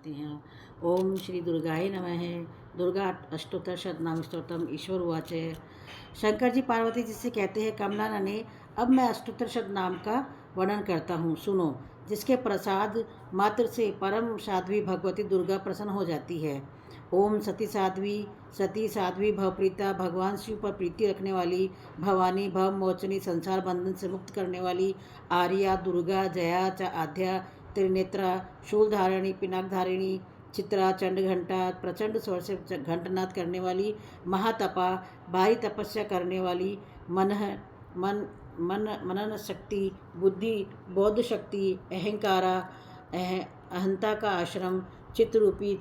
करते हैं। ओम श्री दुर्गाय नमः। दुर्गा अष्टोत्तर शतनाम स्तोत्रम। ईश्वर उवाच। शंकर जी पार्वती जी से कहते हैं, कमला नने, अब मैं अष्टोत्तर शतनाम का वर्णन करता हूँ, सुनो। जिसके प्रसाद मात्र से परम साध्वी भगवती दुर्गा प्रसन्न हो जाती है। ओम सती साध्वी भवप्रीता, भगवान शिव पर प्रीति रखने वाली, भवानी भव मोचनी, संसार बंधन से मुक्त करने वाली, आर्या दुर्गा, जया च आध्या, त्रिनेत्रा, शूलधारिणी, पिनाकधारिणी, चित्रा, चंड घंटा, प्रचंड स्वर से घंटनाद करने वाली, महातपा, भारी तपस्या करने वाली, मनन शक्ति, बुद्धि, बौद्ध शक्ति, अहंकारा, अहंता का आश्रम, चित्रूपी,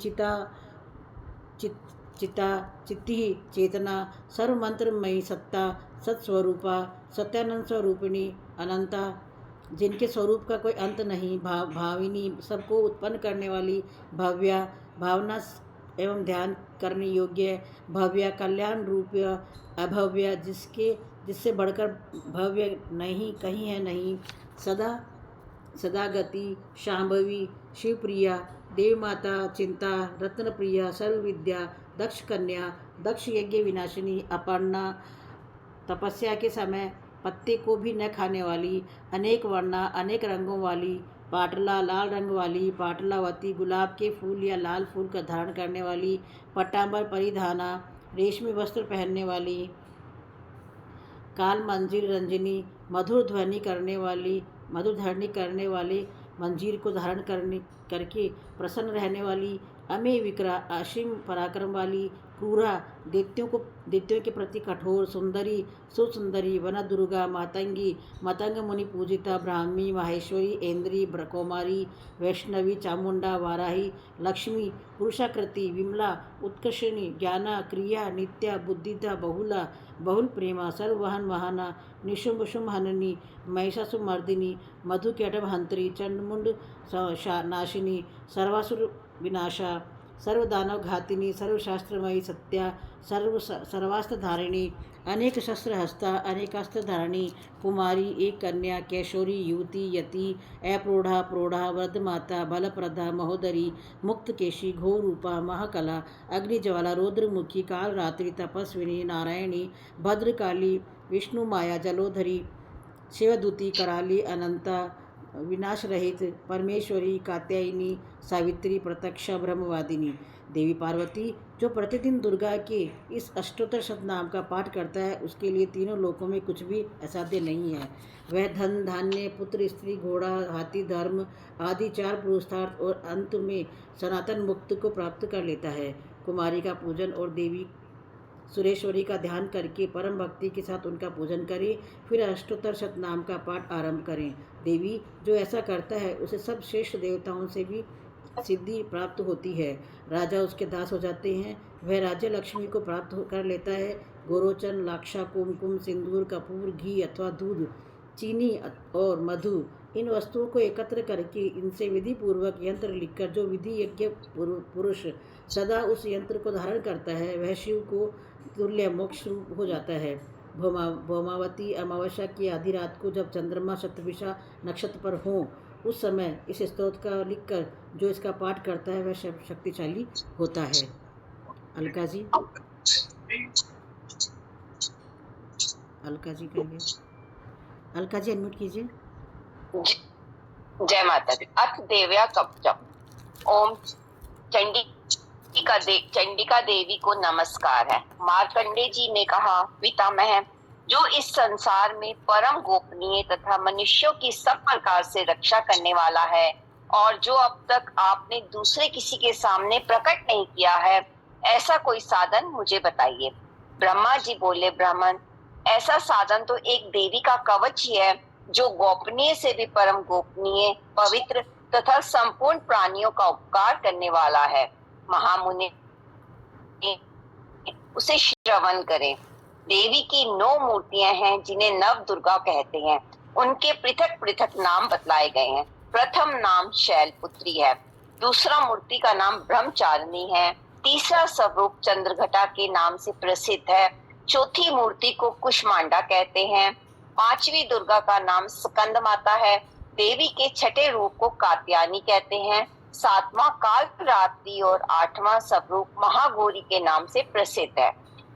चित्ती, चेतना, सर्वमंत्रमयी सत्ता, सत्स्वरूपा, सत्यानंद स्वरूपिणी, अनंता, जिनके स्वरूप का कोई अंत नहीं, भाविनी, सबको उत्पन्न करने वाली, भव्या, भावना एवं ध्यान करने योग्य, भव्या, कल्याण रूप, अभव्या, जिससे बढ़कर भव्य नहीं कहीं है नहीं, सदागति, शांभवी, शिवप्रिया, देवमाता, चिंता, रत्नप्रिया, सर्वविद्या, दक्ष कन्या, दक्ष यज्ञ विनाशिनी, अपर्णा, तपस्या के समय पत्ते को भी न खाने वाली, अनेक वर्णा, अनेक रंगों वाली, पाटला, लाल रंग वाली, पाटलावती, गुलाब के फूल या लाल फूल का धारण करने वाली, पट्टांबर परिधाना, रेशमी वस्त्र पहनने वाली, काल मंजीर रंजनी, मधुर ध्वनि करने वाले मंजीर को धारण करके प्रसन्न रहने वाली, अमेय विक्रा, असीम पराक्रम वाली, क्रूरा, दैत्यों के प्रति कठोर, सुंदरी, सुसुंदरी, वन दुर्गा, मातंगी, मतंग मुनि पूजिता, ब्राह्मी, माहेश्वरी, इंद्री, ब्रकोमारी, वैष्णवी, चामुंडा, वाराही, लक्ष्मी, पुरुषाकृति, विमला, उत्कर्षिणी, ज्ञाना, क्रिया, नित्या, बुद्धिदा, बहुल प्रेमा, सर्ववहन वहाना, निशुंभ शुंभ हननी, महिषासुरमर्दिनी, मधुकैटभ हंत्री, चंडमुंड नाशिनी, सर्वासुर विनाशा, सर्वदानव घातिनी, सर्वशास्त्रमयी सत्या, सर्वास्त्र धारिणी, अनेक शस्त्र हस्ता, अनेकास्त्र धारिणी, कुमारी, एक कन्या, कैशोरी, युवती, यति, अप्रौढ़ा, प्रौढ़ा, वृद्धमाता, बलप्रदा, महोदरी, मुक्तकेशी, घोर रूपा, महाकला, अग्निज्वाला, रौद्रमुखी, कालरात्रि, तपस्विनी, नारायणी, भद्रकाली, विष्णु माया, जलोधरी, शिवदूती, कराली, अनंता, विनाश रहित, परमेश्वरी, कात्यायनी, सावित्री, प्रत्यक्षा, ब्रह्मवादिनी। देवी पार्वती जो प्रतिदिन दुर्गा के इस अष्टोत्तर शतनाम का पाठ करता है, उसके लिए तीनों लोकों में कुछ भी असाध्य नहीं है। वह धन, धान्य, पुत्र, स्त्री, घोड़ा, हाथी, धर्म आदि 4 पुरुषार्थ और अंत में सनातन मुक्त को प्राप्त कर लेता है। कुमारी का पूजन और देवी सुरेश्वरी का ध्यान करके परम भक्ति के साथ उनका पूजन करें, फिर अष्टोत्तर शतनाम का पाठ आरंभ करें। देवी जो ऐसा करता है उसे सब श्रेष्ठ देवताओं से भी सिद्धि प्राप्त होती है। राजा उसके दास हो जाते हैं। वह राज्य लक्ष्मी को प्राप्त कर लेता है। गोरोचन, लाक्षा, कुमकुम, सिंदूर, कपूर, घी अथवा दूध, चीनी और मधु, इन वस्तुओं को एकत्र करके इनसे विधि पूर्वक यंत्र लिखकर जो विधि यज्ञ पुरुष सदा उस यंत्र को धारण करता है, वह शिव को तुल्य मोक्ष रूप हो जाता है। भौमावती अमावस्या की आधी रात को जब चंद्रमा शतभिषा नक्षत्र पर हो, उस समय इस स्तोत्र का लिखकर जो इसका पाठ करता है वह शक्तिशाली होता है। अलका जी कहिए। अलका जी अनम्यूट कीजिए। जय माता दी। अथ देव्या कवचम। ओम चंडिका देवी को नमस्कार है। मार्कंडे जी ने कहा, पितामह, जो इस संसार में परम गोपनीय तथा मनुष्यों की सब प्रकार से रक्षा करने वाला है और जो अब तक आपने दूसरे किसी के सामने प्रकट नहीं किया है, ऐसा कोई साधन मुझे बताइए। ब्रह्मा जी बोले, ब्राह्मण, ऐसा साधन तो एक देवी का कवच ही है, जो गोपनीय से भी परम गोपनीय, पवित्र तथा संपूर्ण प्राणियों का उपकार करने वाला है। महामुनि उसे श्रवण करें। देवी की 9 मूर्तियां हैं जिन्हें नव दुर्गा कहते हैं। उनके पृथक पृथक नाम बतलाए गए हैं। प्रथम नाम शैलपुत्री है, दूसरा मूर्ति का नाम ब्रह्मचारिणी है, तीसरा स्वरूप चंद्रघटा के नाम से प्रसिद्ध है, चौथी मूर्ति को कुष्मांडा कहते हैं, 5वीं दुर्गा का नाम स्कंद माता है, देवी के छठे रूप को कात्यायनी कहते हैं, सातवां काल रात्रि और आठवां स्वरूप महागौरी के नाम से प्रसिद्ध है।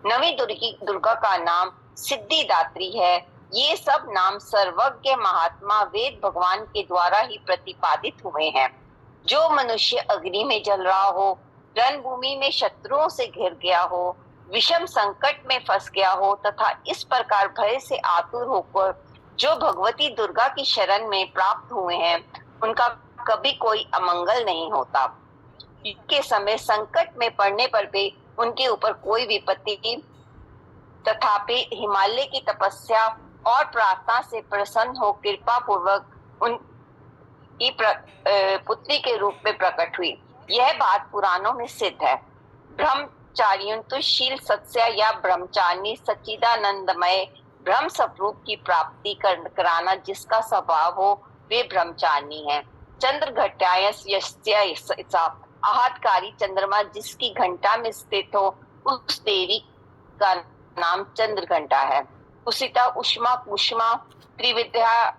नवी दुर्गा का नाम सिद्धिदात्री है। ये सब नाम सर्वज्ञ महात्मा वेद भगवान के द्वारा ही प्रतिपादित हुए हैं। जो मनुष्य अग्नि में जल रहा हो, रणभूमि में शत्रुओं से घिर गया हो, विषम संकट में फंस गया हो तथा इस प्रकार भय से आतुर होकर जो भगवती दुर्गा की शरण में प्राप्त हुए हैं, उनका कभी कोई अमंगल नहीं होता। के समय संकट में पड़ने पर भी उनके ऊपर कोई विपत्ति, तथापि हिमालय की तपस्या और प्रार्थना से प्रसन्न हो कृपा पूर्वक उनकी पुत्री के रूप में प्रकट हुई। यह बात पुराणों में सिद्ध है। ब्रह्मचार्युंतुशील सत्स्य या ब्रह्मचारिणी सच्चिदानंदमय ब्रह्म स्वरूप की प्राप्ति कराना जिसका स्वभाव हो, वे ब्रह्मचारिणी है। चंद्र घटायस्या आहतकारी चंद्रमा जिसकी घंटा में स्थित हो, उस देवी का नाम चंद्र घंटा है। उसिता उष्मा कुष्मा त्रिविद्या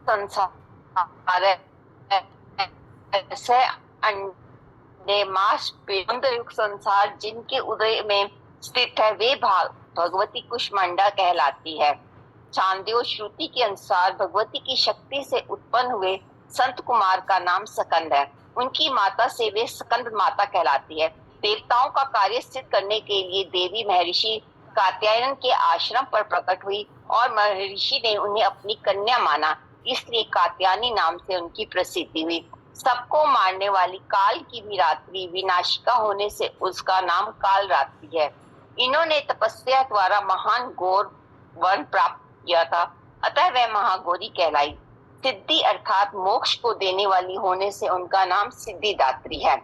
संसार ऐसे अंडे मास युक्त संसार जिनके उदय में स्थित है, वे भगवती कुष्मांडा कहलाती है। चांद्यो श्रुति के अनुसार भगवती की शक्ति से उत्पन्न हुए संत कुमार का नाम स्कंद है। उनकी माता से वे स्कंद माता कहलाती है। देवताओं का कार्य सिद्ध करने के लिए देवी महर्षि कात्यायन के आश्रम पर प्रकट हुई और महर्षि ने उन्हें अपनी कन्या माना, इसलिए कात्यायनी नाम से उनकी प्रसिद्धि हुई। सबको मारने वाली काल की भी रात्रि विनाशिका होने से उसका नाम काल रात्रि है। इन्होंने तपस्या द्वारा महान गौर वन प्राप्त किया था, अतः वह महागौरी कहलाई। सिद्धि अर्थात मोक्ष को देने वाली होने से उनका नाम सिद्धिदात्री है।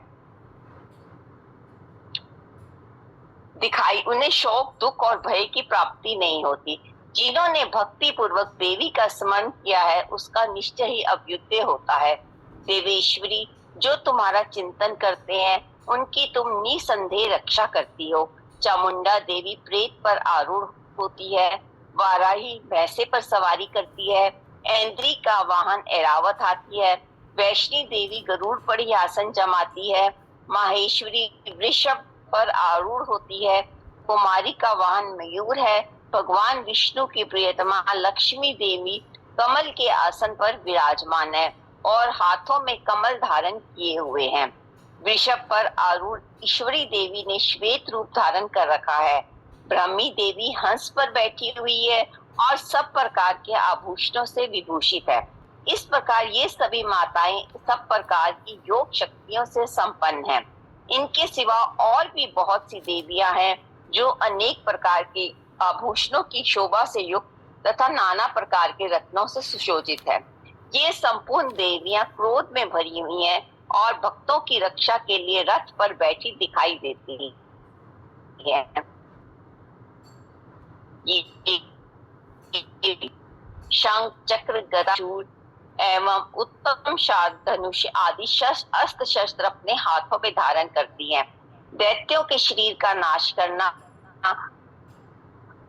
दिखाई उन्हें शोक दुख और भय की प्राप्ति नहीं होती। जिन्होंने भक्ति पूर्वक देवी का स्मरण किया है, उसका निश्चय ही अभ्युदय होता है। देवेश्वरी, जो तुम्हारा चिंतन करते हैं, उनकी तुम निसंदेह रक्षा करती हो। चामुंडा देवी प्रेत पर आरूढ़ होती है। वाराही भैंसे पर सवारी करती है। ऐन्द्री का वाहन ऐरावत हाथी है। वैष्णी देवी गरुड़ पर ही आसन जमाती है। माहेश्वरी वृषभ पर आरूढ़ होती है। कुमारी का वाहन मयूर है। भगवान विष्णु की प्रियतमा लक्ष्मी देवी कमल के आसन पर विराजमान है और हाथों में कमल धारण किए हुए हैं। वृषभ पर आरूढ़ ईश्वरी देवी ने श्वेत रूप धारण कर रखा है। ब्रह्मी देवी हंस पर बैठी हुई है और सब प्रकार के आभूषणों से विभूषित है। इस प्रकार ये सभी माताएं सब प्रकार की योग शक्तियों से संपन्न हैं। इनके सिवा और भी बहुत सी देवियां हैं जो अनेक प्रकार के आभूषणों की शोभा से युक्त तथा नाना प्रकार के रत्नों से सुशोभित है। ये संपूर्ण देवियां क्रोध में भरी हुई हैं और भक्तों की रक्षा के लिए रथ पर बैठी दिखाई देती है। शंख चक्र गदा शूल एवं उत्तम धनुष आदि अस्त्र शस्त्र अपने हाथों में धारण करती हैं। दैत्यों के शरीर का नाश करना,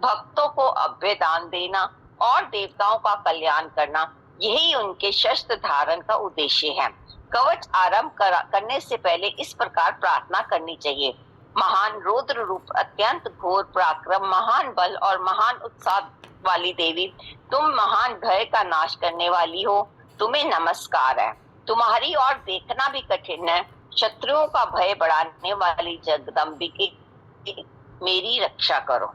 भक्तों को अभय दान देना और देवताओं का कल्याण करना, यही उनके शस्त्र धारण का उद्देश्य है। कवच आरंभ करने से पहले इस प्रकार प्रार्थना करनी चाहिए। महान रौद्र रूप, अत्यंत घोर पराक्रम, महान बल और महान उत्साह वाली देवी, तुम महान भय का नाश करने वाली हो, तुम्हें नमस्कार है। तुम्हारी ओर देखना भी कठिन है। शत्रुओं का भय बढ़ाने वाली जगदम्बिके, मेरी रक्षा करो।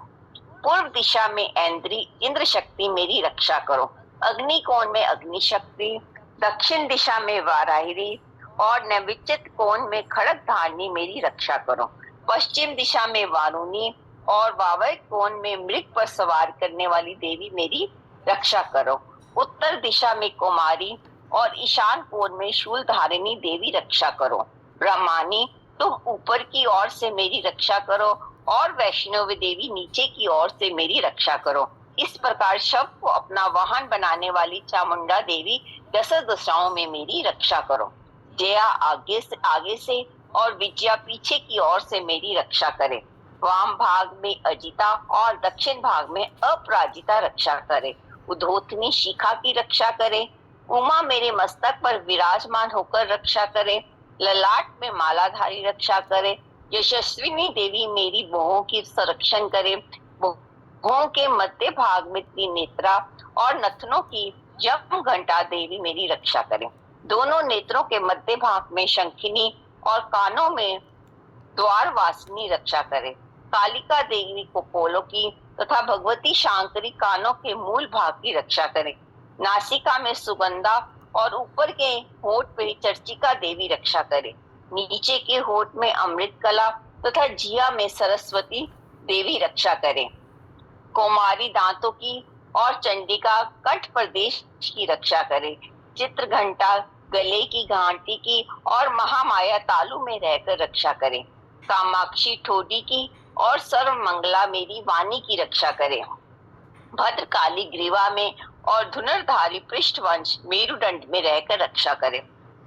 पूर्व दिशा में ऐन्द्री इंद्र शक्ति, मेरी रक्षा करो। अग्नि कोण में अग्नि शक्ति, दक्षिण दिशा में वाराही और नैविचित कोण में खड़ग धारणी, मेरी रक्षा करो। पश्चिम दिशा में वारुणी और वावय कोण में मृग पर सवार करने वाली देवी, मेरी रक्षा करो। उत्तर दिशा में कुमारी और ईशान कोण में शूल धारिणी देवी, रक्षा करो। ब्रह्मानी, तुम ऊपर की ओर से मेरी रक्षा करो और वैष्णवी देवी नीचे की ओर से मेरी रक्षा करो। इस प्रकार शव को अपना वाहन बनाने वाली चामुंडा देवी दस दिशाओं में मेरी रक्षा करो। जया आगे से और विजया पीछे की ओर से मेरी रक्षा करे। वाम भाग में अजिता और दक्षिण भाग में अपराजिता रक्षा करे। उद्धोतनी शिखा की रक्षा करे। उमा मेरे मस्तक पर विराजमान होकर रक्षा करे, ललाट में मालाधारी रक्षा करे। यशस्विनी देवी मेरी भुवों की संरक्षण करे, भुवों के मध्य भाग में त्रिनेत्रा और नथनों की यम घंटा देवी मेरी रक्षा करे। दोनों नेत्रों के मध्य भाग में शंखिनी और कानों में द्वार वासिनी रक्षा करे। कालिका देवी को पोलों की तथा भगवती शांकरी कानों के मूल भाग की रक्षा करे। नासिका में सुगंधा और ऊपर के होठ पे चर्चिका देवी रक्षा करे। नीचे के होठ में अमृत कला तथा जिया में सरस्वती देवी रक्षा करे। कोमारी दांतों की और चंडिका कंठ प्रदेश की रक्षा करे। चित्र घंटा गले की घंटी की और महामाया तालु में रहकर रक्षा करे। कामाक्षी ठोडी की और सर्व मंगला मेरी वाणी की रक्षा करे। भद्रकाली ग्रीवा में और धनुर्धारी पृष्ठवंश मेरुदंड में रहकर रक्षा करे।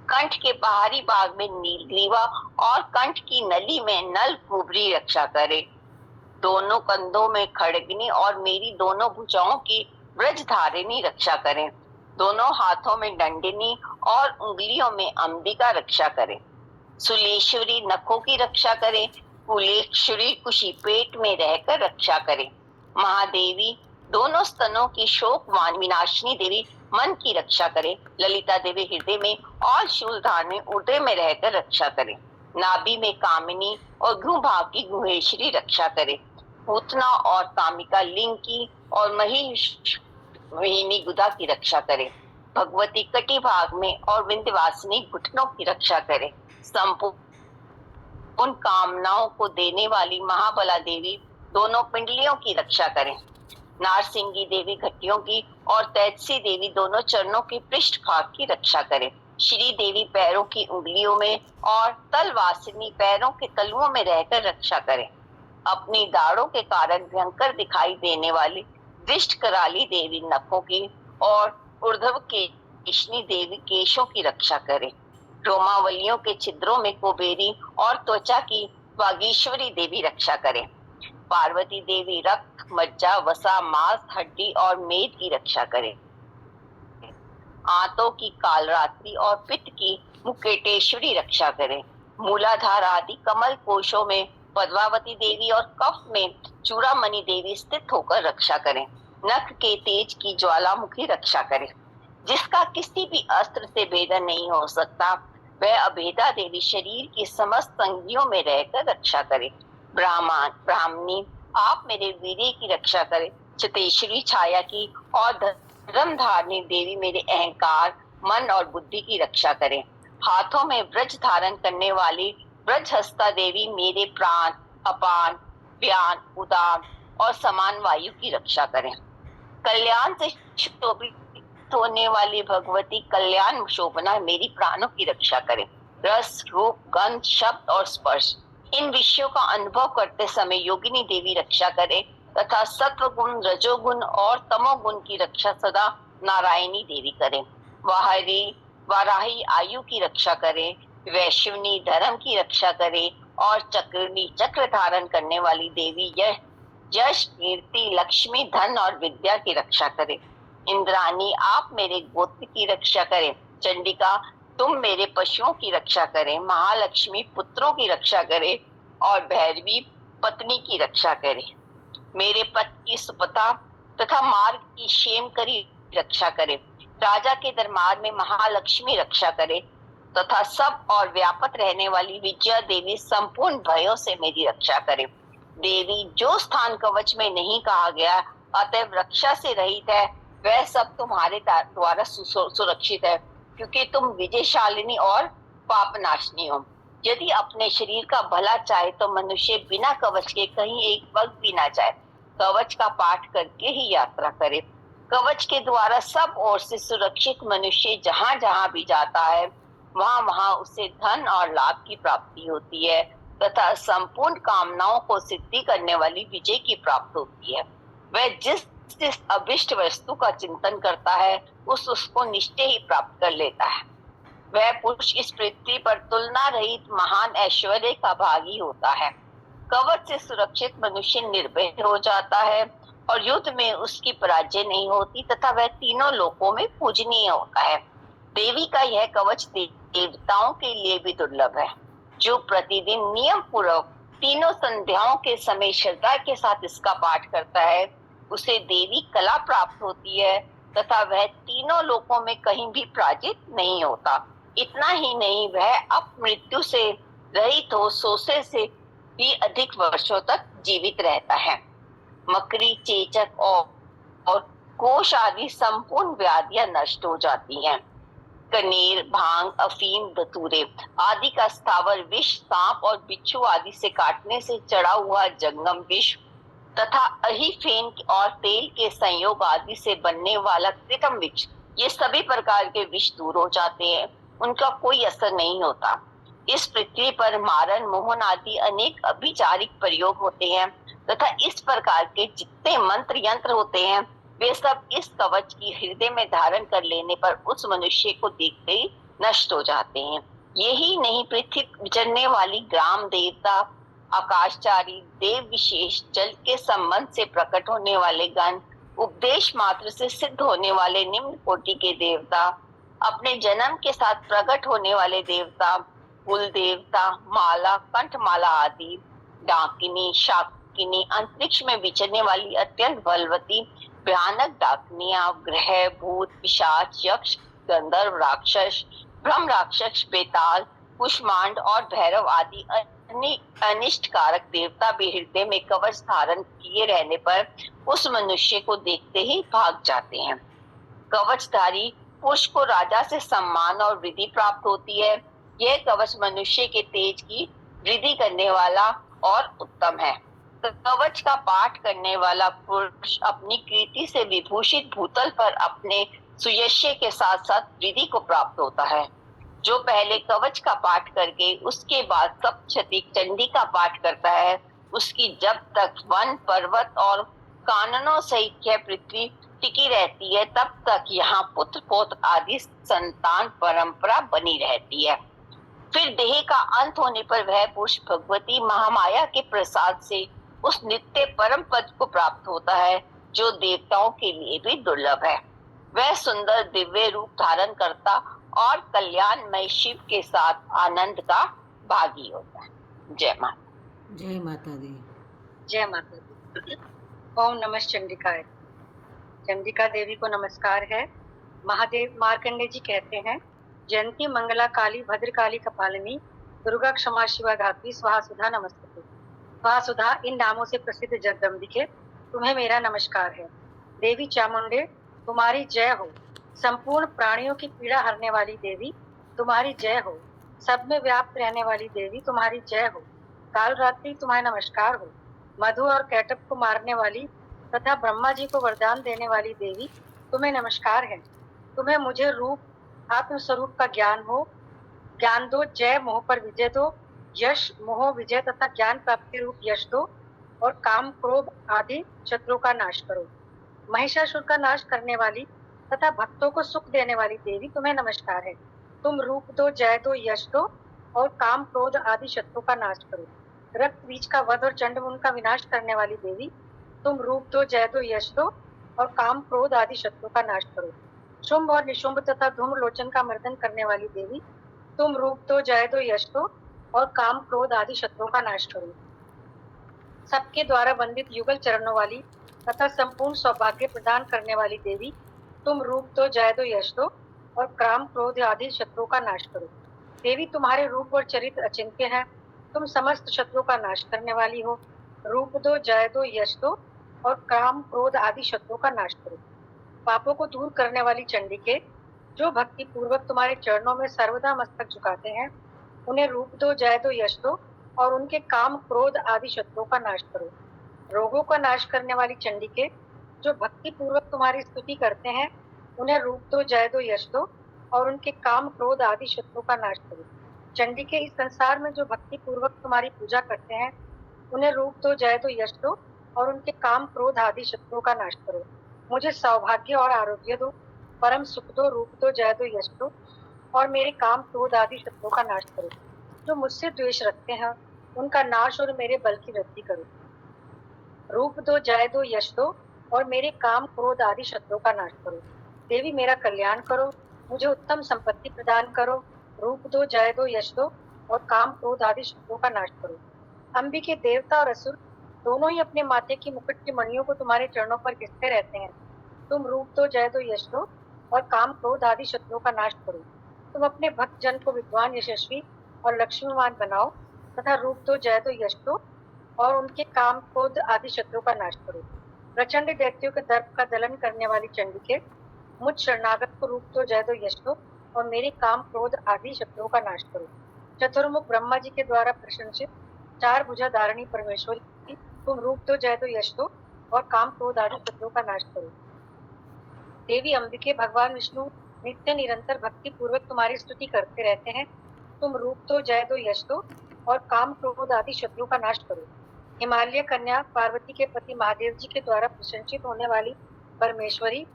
कंठ के बाहरी भाग में नीलग्रीवा और कंठ की नली में नल कुबरी रक्षा करे। दोनों कंधों में खड़गनी और मेरी दोनों भुजाओं की व्रजधारिणी रक्षा करें। दोनों हाथों में दंडिनी और उंगलियों में अंबिका रक्षा करे। सुलेश्वरी नखों की रक्षा करे। कुलेश्वरी कुशी पेट में रहकर रक्षा करे। महादेवी दोनों स्तनों की शोक विनाशिनी देवी मन की रक्षा करे। ललिता देवी हृदय में और शूलधार में उदय में रहकर रक्षा करे। नाभि में कामिनी और भ्रू भाग की गुहेश्वरी रक्षा करे। पूतना और कामिका लिंग की और मोहिनी गुदा की रक्षा करे। भगवती कटी भाग में और विंध्यवासिनी घुटनों की रक्षा करे। संपूर्ण कामनाओं को देने वाली महाबला देवी दोनों पिंडलियों की रक्षा करें। नारसिंगी देवी घटियों की और तैतसी देवी दोनों चरणों की पृष्ठ भाग की रक्षा करे। श्री देवी पैरों की उंगलियों में और तलवासिनी पैरों के तलुओं में रहकर रक्षा करे। अपनी दाढ़ों के कारण भयंकर दिखाई देने वाली दृष्ट कराली देवी नखों की और ऊर्ध्व केशनी देवी केशों की रक्षा करे। रोमावलियों के छिद्रों में कुबेरी और त्वचा की वागीश्वरी देवी रक्षा करे। पार्वती देवी रक्त, मज्जा, वसा, मांस, हड्डी और मेद की रक्षा करे। आंतों की कालरात्रि और पित्त की मुकेटेश्वरी रक्षा करे। मूलाधार आदि कमल कोशों में पद्मावती देवी और कफ में चूड़ामणि देवी स्थित होकर रक्षा करें। नख के तेज की ज्वालामुखी रक्षा करे। जिसका किसी भी अस्त्र से भेदन नहीं हो सकता, वह अभेदा देवी शरीर की समस्त अंगियों में रहकर रक्षा करे। ब्राह्मणी आप मेरे वीर्य की रक्षा करे। चितेश्वरी छाया की और धर्मधारिणी देवी मेरे अहंकार, मन और बुद्धि की रक्षा करे। हाथों में ब्रज धारण करने वाली ब्रजहस्ता देवी मेरे प्राण, अपान, व्यान, उदान और समान वायु की रक्षा करें। कल्याण से शोभित होने वाली भगवती कल्याण शोभना मेरी प्राणों की रक्षा करे। रस, रूप, गंध, शब्द और स्पर्श इन विषयों का अनुभव करते समय योगिनी देवी रक्षा करे तथा सत्व गुण, रजोगुण और तमोगुण की रक्षा सदा नारायणी देवी करे। वाराही आयु की रक्षा करे। वैश्विनी धर्म की रक्षा करे और चक्रनी चक्र धारण करने वाली देवी यश, कीर्ति, लक्ष्मी, धन और विद्या की रक्षा करे। इंद्राणी आप मेरे गोत्र की रक्षा करें। चंडिका तुम मेरे पशुओं की रक्षा करें। महालक्ष्मी पुत्रों की रक्षा करे और भैरवी पत्नी की रक्षा करे। मेरे पति की सुपथा तथा मार्ग की क्षेम करी रक्षा करे। राजा के दरबार में महालक्ष्मी रक्षा करे तथा सब और व्यापक रहने वाली विजया देवी संपूर्ण भयों से मेरी रक्षा करे। देवी जो स्थान कवच में नहीं कहा गया अतएव रक्षा से रहित है, वह सब तुम्हारे द्वारा सुरक्षित है, क्योंकि तुम विजयशालिनी और पापनाशनी हो। यदि अपने शरीर का भला चाहे तो मनुष्य बिना कवच के कहीं एक पग भी ना जाए, कवच का पाठ करके ही यात्रा करे। कवच के द्वारा सब ओर से सुरक्षित मनुष्य जहाँ जहाँ भी जाता है वहाँ वहाँ उसे धन और लाभ की प्राप्ति होती है तथा संपूर्ण कामनाओं को सिद्धि करने वाली विजय की प्राप्ति होती है। वह जिस जिस अभिष्ट वस्तु का चिंतन करता है उसको निश्चय ही प्राप्त कर लेता है। वह पुरुष इस पृथ्वी पर तुलना रहित महान ऐश्वर्य का भागी होता है। कवच से सुरक्षित मनुष्य निर्भय हो जाता है और युद्ध में उसकी पराजय नहीं होती तथा वह तीनों लोकों में पूजनीय होता है। देवी का यह कवच देवताओं के लिए भी दुर्लभ है। जो प्रतिदिन नियम पूर्वक तीनों संध्याओं के समय श्रद्धा के साथ इसका पाठ करता है, उसे देवी कला प्राप्त होती है तथा वह तीनों लोकों में कहीं भी पराजित नहीं होता। इतना ही नहीं, वह अब मृत्यु से रहित हो 100 से भी अधिक वर्षों तक जीवित रहता है। मकड़ी, चेचक और कोष आदि संपूर्ण व्याधियां नष्ट हो जाती हैं। कनेर, भांग, अफीम, धतूरे आदि का स्थावर विष, सांप और बिच्छू आदि से काटने से चढ़ा हुआ जंगम विष तथा अहिफेन और तेल के संयोग आदि से बनने वाला कृत्रिम विष, ये सभी प्रकार के विष दूर हो जाते हैं, उनका कोई असर नहीं होता। इस पृथ्वी पर मारण, मोहन आदि अनेक अभिचारिक प्रयोग होते हैं तथा इस प्रकार के जितने मंत्र यंत्र होते हैं, वे सब इस कवच की हृदय में धारण कर लेने पर उस मनुष्य को देखते ही नष्ट हो जाते हैं। यही नहीं, पृथ्वी विचरने वाली ग्राम देवता, आकाशचारी देव विशेष, जल के संबंध से प्रकट होने वाले गण, उपदेश मात्र से सिद्ध होने वाले निम्न कोटि के देवता, अपने जन्म के साथ प्रकट होने वाले देवता, कुल देवता, माला, कंठमाला आदि, डाकिनी, शाकिनी, अंतरिक्ष में विचरने वाली अत्यंत बलवती भयानक डाकनिया, ग्रह, भूत, पिशाच, यक्ष, गंधर्व, राक्षस, ब्रह्म राक्षस, बेताल, कुष्मांड और भैरव आदि अनिष्ट कारक देवता भी हृदय में कवच धारण किए रहने पर उस मनुष्य को देखते ही भाग जाते हैं। कवचधारी पुरुष को राजा से सम्मान और वृद्धि प्राप्त होती है। यह कवच मनुष्य के तेज की वृद्धि करने वाला और उत्तम है। कवच का पाठ करने वाला पुरुष अपनी कीर्ति से विभूषित भूतल पर अपने सुयश के साथ साथ वृद्धि को प्राप्त होता है। जो पहले कवच का पाठ करके उसके बाद सप्तशती चंडी का पाठ करता है, उसकी जब तक वन, पर्वत और काननों सहित यह पृथ्वी टिकी रहती है, तब तक यहाँ पुत्र पौत्र आदि संतान परंपरा बनी रहती है। फिर देह का अंत होने पर वह पुरुष भगवती महामाया के प्रसाद से उस नित्य परम पद को प्राप्त होता है, जो देवताओं के लिए भी दुर्लभ है। वह सुंदर दिव्य रूप धारण करता और कल्याणमय शिव के साथ आनंद का भागी होता है। जय माता। जय माता दी। जय माता दी। ओम नमः चंडिकाय। चंडिका देवी को नमस्कार है। महादेव मार्कंडे जी कहते हैं, जयंती मंगला काली भद्रकाली कपालिनी दुर्गा क्षमा शिवा धात्री स्वाहा सुधा नमस्ते। स्वाहा सुधा इन नामों से प्रसिद्ध जगदम्बिके, तुम्हें मेरा नमस्कार है। देवी चामुंडे, तुम्हारी जय हो। संपूर्ण प्राणियों की पीड़ा हरने वाली देवी, तुम्हारी जय हो। सब में व्याप्त रहने वाली देवी, तुम्हारी जय हो। काल रात्रि तुम्हारा नमस्कार हो। मधु और कैटब को मारने वाली तथा ब्रह्मा जी को वरदान देने वाली देवी, तुम्हें नमस्कार है। तुम्हें मुझे रूप आत्म स्वरूप का ज्ञान हो। ज्ञान दो, जय मोह पर विजय दो, यश मोह विजय तथा ज्ञान प्राप्ति रूप यश दो, और काम क्रोध आदि शत्रुओं का नाश करो। महिषासुर का नाश करने वाली तथा भक्तों को सुख देने वाली देवी, तुम्हें नमस्कार है। तुम रूप दो, जय दो, यश दो, और काम क्रोध आदि शत्रुओं का नाश करो। रक्त बीज का वध और चंडमुंड का विनाश करने वाली देवी, तुम रूप दो, जय दो, यश दो, और काम क्रोध आदि शत्रुओं का नाश करो। शुंभ और निशुंभ तथा धूम्र लोचन का मर्दन करने वाली देवी, तुम रूप दो, जय दो, यश दो, और काम क्रोध आदि शत्रुओं का नाश करो। सबके द्वारा वंदित युगल चरणों वाली तथा संपूर्ण सौभाग्य प्रदान करने वाली देवी, तुम रूप दो, जय दो, यश दो, और काम क्रोध आदि शत्रुओं का नाश करो। देवी, तुम्हारे रूप और चरित्र अचिंत्य है। तुम समस्त शत्रुओं का नाश करने वाली हो। रूप दो, जय दो, यश दो, और काम क्रोध आदि शत्रुओं का नाश करो। पापों को दूर करने वाली चंडिके, जो भक्ति पूर्वक तुम्हारे चरणों में सर्वदा मस्तक झुकाते हैं, उन्हें रूप दो, जय दो, यश दो, और उनके काम क्रोध आदि शत्रुओं का नाश करो। रोगों का नाश करने वाली चंडिके, जो भक्ति पूर्वक तुम्हारी स्तुति करते हैं, उन्हें रूप दो, जय दो, यश दो, और उनके काम क्रोध आदि शत्रुओं का नाश करो। चंडिके, इस संसार में जो भक्ति पूर्वक तुम्हारी पूजा करते हैं, उन्हें रूप दो, जय दो, यश दो, और उनके काम क्रोध आदि शत्रुओं का नाश करो। मुझे सौभाग्य और आरोग्य दो, परम सुख दो, रूप दो, जय दो, यश दो, और मेरे काम क्रोध आदि शत्रुओं का नाश करो। जो मुझसे द्वेष रखते हैं, उनका नाश और मेरे बल की वृद्धि करो। रूप दो, जय दो, यश दो, और मेरे काम क्रोध आदि शत्रुओं का नाश करो। देवी, मेरा कल्याण करो। मुझे उत्तम संपत्ति प्रदान करो, रूप दो, जय दो, यश दो और काम क्रोध आदि शत्रुओं का नाश करो। अंबिके, देवता और असुर दोनों ही अपने माथे की मुकुट की मणियों को तुम्हारे चरणों पर घिसते रहते हैं। तुम रूप दो, जय दो, यश दो और काम क्रोध आदि शत्रुओं का नाश करो। तुम अपने भक्त जन को विद्वान, यशस्वी और लक्ष्मीवान बनाओ तथा रूप दो, जय दो, यश दो और उनके काम क्रोध आदि शत्रुओं का नाश करो। प्रचंड दैत्यों के दर्प का दलन करने वाली चंडिके, मुझ शरणागत को रूप दो, जय दो, यश दो और मेरे काम क्रोध आदि शत्रुओं का नाश करो। चतुर्मुख ब्रह्मा जी के द्वारा प्रशंसित चार भुजा धारणी परमेश्वरी, तुम रूप दो, जय दो, यश दो और काम क्रोध आदि शत्रुओं का नाश करो। देवी अंबिके, भगवान विष्णु नित्य निरंतर भक्ति पूर्वक तुम्हारी स्तुति करते रहते हैं। तुम रूप दो, जय दो, यश दो और काम क्रोध आदि शत्रुओं का नाश करो। हिमालय कन्या पार्वती के पति महादेव जी के द्वारा प्रशंसित होने वाली परमेश्वरी,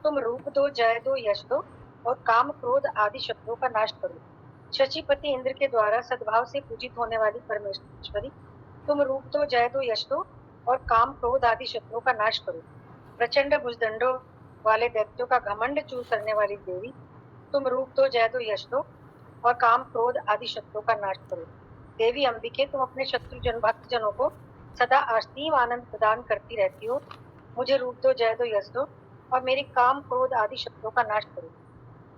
तुम रूप दो, जय दो, यश दो और काम क्रोध आदि शत्रुओं का नाश करो। शचीपति इंद्र के द्वारा सद्भाव से पूजित होने वाली परमेश्वरी, तुम रूप दो, जय दो, यश दो और काम क्रोध आदि शत्रुओं का नाश करो। प्रचंड भुजदंडों वाले दैत्यों का घमंड चूर करने वाली देवी, तुम रूप दो, जय दो, यश दो और काम क्रोध आदि शत्रुओं का नाश करो। देवी अंबिके, तुम अपने शत्रुजन भक्त जनों को सदा असीम आनंद प्रदान करती रहती हो। मुझे रूप दो, जय दो, यश दो और मेरे काम क्रोध आदि शत्रुओं का नाश करो।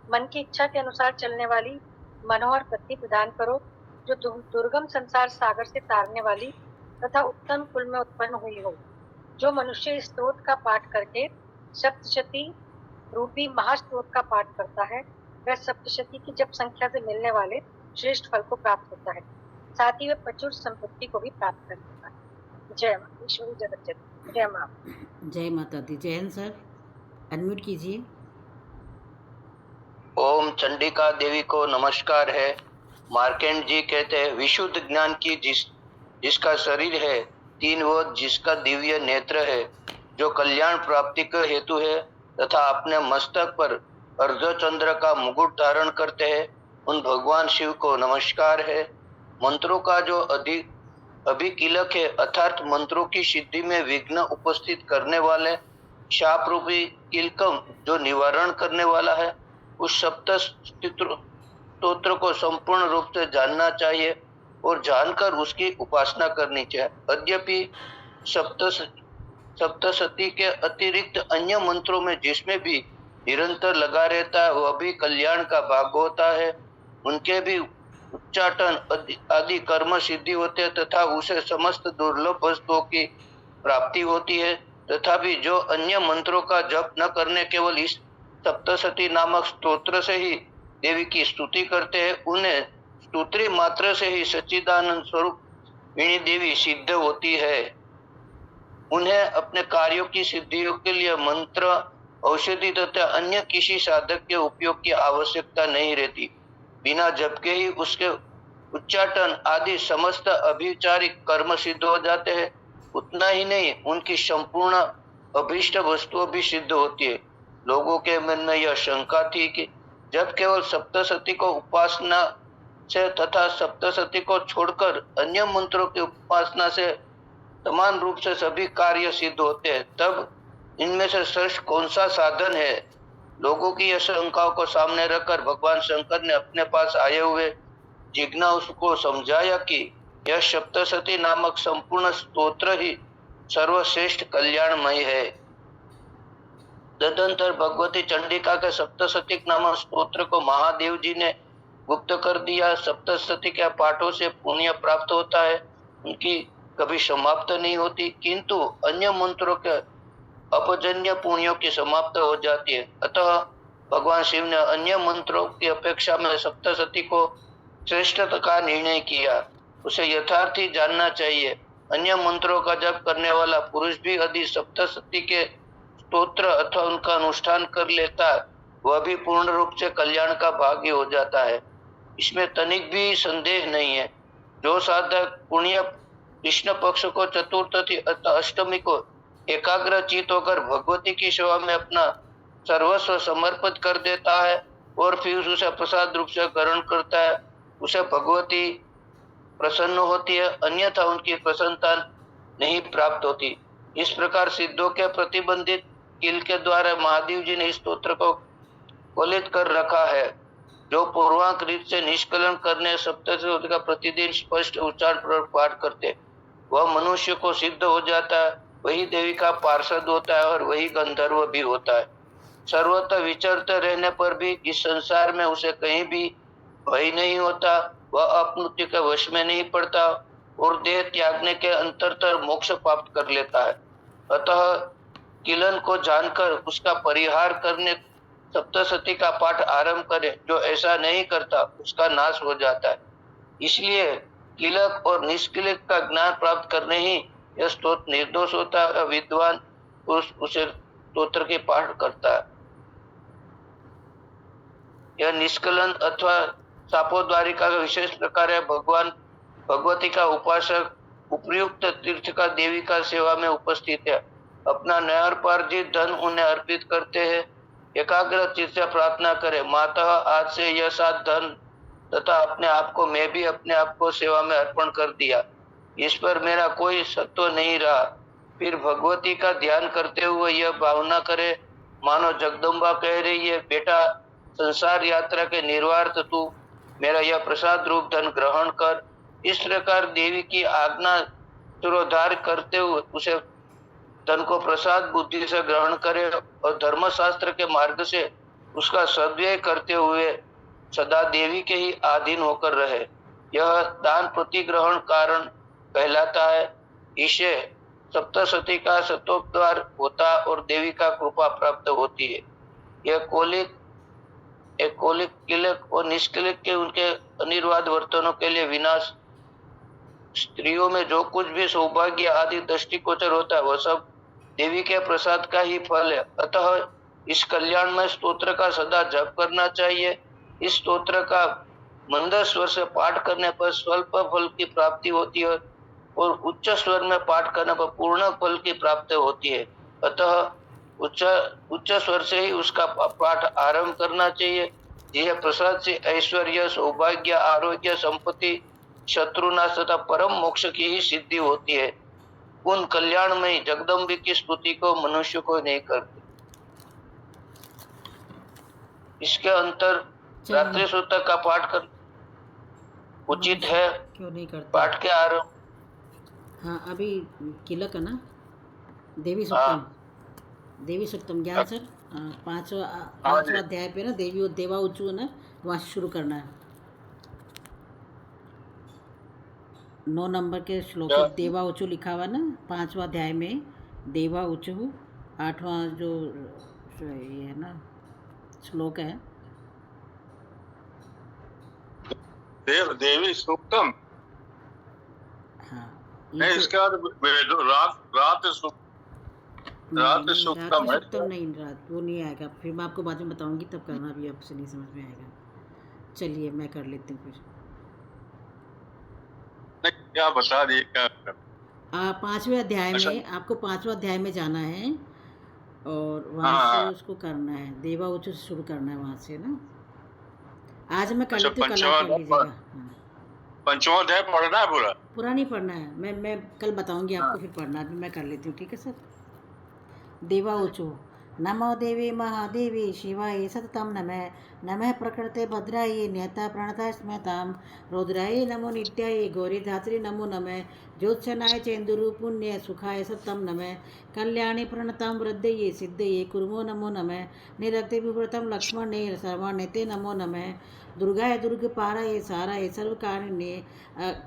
मन की इच्छा के अनुसार चलने वाली मनोहर पत्नी प्रदान करो, जो दुर्गम संसार सागर से तारने वाली तथा उत्तम कुल में उत्पन्न हुई हो। जो मनुष्य इस स्तोत्र का पाठ करके सप्तशती रूपी महास्तोत्र का पाठ करता है, वह सप्तशती की जप संख्या से मिलने वाले श्रेष्ठ फल को प्राप्त होता है, साथ ही वह प्रचुर संपत्ति को भी प्राप्त कर लेता है। जय माँ ईश्वरी जगत जगत, जय माँ। जय माता दी। जय हिंद सर, अनम्यूट कीजिए। ओम चंडिका देवी को नमस्कार है। मार्केंड जी कहते हैं, विशुद्ध ज्ञान की जिसका शरीर है, तीन वो जिसका दिव्य नेत्र है, जो कल्याण प्राप्ति का हेतु है तथा अपने मस्तक पर अर्धचंद्र का मुकुट धारण करते हैं, उन भगवान शिव को नमस्कार है। मंत्रों का जो अभिकीलक है, अर्थात मंत्रों की सिद्धि में विघ्न उपस्थित करने वाले शाप रूपी किलकम जो निवारण करने वाला है, उस सप्त स्तोत्र को संपूर्ण रूप से जानना चाहिए और जानकर उसकी उपासना करनी चाहिए। यद्यपि सप्तशती के अतिरिक्त अन्य मंत्रों में जिसमें भी निरंतर लगा रहता है, वह भी कल्याण का भाग होता है। उनके भी उच्चाटन आदि कर्म सिद्धि होते हैं तथा उसे समस्त दुर्लभ वस्तुओं की प्राप्ति होती है। तथापि जो अन्य मंत्रों का जप न करने केवल इस सप्तशती नामक स्तोत्र से ही देवी की स्तुति करते हैं, उन्हें स्तुति मात्र से ही सच्चिदानंद स्वरूप विणी देवी सिद्ध होती है। उन्हें अपने कार्यों की सिद्धियों के लिए मंत्र, औषधि तथा अन्य किसी साधक के उपयोग की आवश्यकता नहीं रहती। बिना जप के ही उसके उच्चाटन आदि समस्त अभिचारिक कर्म सिद्ध हो जाते हैं। उतना ही नहीं, उनकी संपूर्ण अभीष्ट वस्तुएं भी सिद्ध होती है। लोगों के मन में यह शंका थी कि जब केवल सप्तशती को उपासना से तथा सप्तशती को छोड़कर अन्य मंत्रों की उपासना से समान रूप से सभी कार्य सिद्ध होते हैं, तब इनमें से श्रेष्ठ कौन सा साधन है। लोगों की यह शंकाओं को सामने रखकर भगवान शंकर ने अपने पास आए हुए जिज्ञासु उसको समझाया कि यह सप्तशती नामक संपूर्ण स्तोत्र ही सर्वश्रेष्ठ कल्याणमय है। तदंतर भगवती चंडिका के सप्तशती नामक स्तोत्र को महादेव जी ने गुप्त कर दिया। सप्तशती के पाठों से पुण्य प्राप्त होता है, उनकी कभी समाप्त नहीं होती, किंतु अन्य मंत्रों के अपजन्य पुण्यों की समाप्त हो जाती है। अतः भगवान शिव ने अन्य मंत्रों की अपेक्षा में सप्तशती को श्रेष्ठता का निर्णय किया। उसे यथार्थी जानना चाहिए। अन्य मंत्रों का जप करने वाला पुरुष भी यदि सप्तशती के स्तोत्र अथवा उनका अनुष्ठान कर लेता है, वह भी पूर्ण रूप से कल्याण का भागी हो जाता है। इसमें तनिक भी संदेह नहीं है। जो साधक पुण्य कृष्ण पक्ष को चतुर्थी अथवा अष्टमी को एकाग्र चित होकर भगवती की सेवा में अपना सर्वस्व समर्पित कर देता है और फिर उसे प्रसाद रूप से ग्रहण करता है, उसे भगवती प्रसन्न होती है, अन्यथा उनकी प्रसन्नता नहीं प्राप्त होती। इस प्रकार सिद्धों के प्रतिबंधित किल के द्वारा महादेव जी ने इस स्तोत्र को कोलित कर रखा है। जो पूर्वांक रीत से निष्कलन करने सप्तशती का प्रतिदिन स्पष्ट उच्चारण पूर्वक पाठ करते, वह मनुष्य को सिद्ध हो जाता है, वही देवी का पार्षद होता है और वही गंधर्व भी होता है। सर्वत्र विचरते रहने पर भी इस संसार में उसे कहीं भी भय नहीं होता, वह अपमृत्यु के वश में नहीं पड़ता और देह त्यागने के अंतरतर मोक्ष प्राप्त कर लेता है। अतः किलन को जानकर उसका परिहार करने सप्तशती का पाठ आरंभ करे। जो ऐसा नहीं करता उसका नाश हो जाता है। इसलिए किलक और निष्किलक का ज्ञान प्राप्त करने ही यह स्तोत्र निर्दोष होता है। विद्वान पुरुष उसे स्तोत्र के पाठ करता है। यह निष्कलन अथवा सापोद्वारिका का विशेष प्रकार है। भगवान भगवती का उपासक उपयुक्त तीर्थ का देवी का सेवा में उपस्थित है, अपना नयनोपार्जित धन उन्हें अर्पित करते हैं। एकाग्र चित्त से प्रार्थना करे, माता आज से यह सात धन तथा अपने आप को मैं भी अपने आप को सेवा में अर्पण कर दिया, इस पर मेरा कोई सत्व नहीं रहा। फिर भगवती का ध्यान करते हुए यह भावना करे, मानो जगदम्बा कह रही है, बेटा संसार यात्रा के निर्वार्थ तू मेरा यह प्रसाद रूप धन ग्रहण कर। इस प्रकार देवी की आज्ञा शिरोधार्य करते हुए उसे धन को प्रसाद बुद्धि से ग्रहण करे और धर्मशास्त्र के मार्ग से उसका सद्व्यय करते हुए सदा देवी के ही अधीन होकर रहे। यह दान प्रतिग्रहण कारण कहलाता है। इसे सप्तशती का शतोपद्वार होता और देवी का कृपा प्राप्त होती है। यह कोलिक किलक और निष्किलक के उनके अनिर्वाद वर्तनों के लिए विनाश। स्त्रियों में जो कुछ भी सौभाग्य आदि दृष्टिगोचर होता है वह सब देवी के प्रसाद का ही फल है। अतः इस कल्याण में स्तोत्र का सदा जप करना चाहिए। इस स्तोत्र का मंद स्वर से पाठ करने पर स्वल्प फल की प्राप्ति होती है और उच्च स्वर में पाठ करने पर पूर्ण फल की प्राप्ति होती है। अतः उच्च स्वर से ही उसका पाठ आरंभ करना चाहिए। यह प्रसाद से ऐश्वर्य, सौभाग्य, आरोग्य, संपत्ति, शत्रुनाश तथा परम मोक्ष की ही सिद्धि होती है। उन कल्याणमयी जगदम्बी की स्तुति को मनुष्य को नहीं करते। इसके अंतर रात्रि सूतक का पाठ कर उचित है। क्यों नहीं करते? पाठ के आरंभ हाँ, अभी किलक है ना, देवी सुक्तम, देवी सुक्तम ज्ञान सर, पांचवा अध्याय पे ना देवी और देवा उच्चू है ना, वहाँ से शुरू करना है। 9 नंबर के श्लोक में देवा उच्चू लिखा हुआ ना, 5वां अध्याय में देवा उच्चू, 8वां जो ये है ना श्लोक है, देवी सूक्तम। हाँ, नहीं, इसके बाद रात सूक्तम है। नहीं, रात वो नहीं आएगा, फिर मैं आपको बाद में बताऊंगी, तब करना, भी आपसे नहीं समझ में आएगा। चलिए मैं कर लेती हूँ फिर। क्या बता दिए क्या? 5वें अध्याय में आपको 5वां अध्याय में जाना है और वहाँ से उसको करना है, देवा उच्च से शुरू करना है वहाँ से ना। आज मैं कर लेती हूँ, कल आप कर लीजिएगा। पंचवां अध्याय पढ़ना है पूरा नहीं पढ़ना है, मैं कल बताऊंगी आपको, फिर पढ़ना। अभी मैं कर लेती हूँ, ठीक है सर। देवा उचु, नमो देवी महादेवी शिवाय सततम नमः। नमः प्रकृते भद्रायै न्यता प्रणता स्मतां। रुद्राय नमो नित्याय गौरीधात्री नमो नमः। ज्योत्सनाय चेन्दुरु पुण्य सुखाय सततम नमः। कल्याणी प्रणतां वृद्धये सिद्धये कुर्मो नमो नमः। निरक्ते विव्रतं लक्ष्मणे सर्वाण्यते नमो नमः। दुर्गाय दुर्गपाराय साराय सर्वकारिण्ये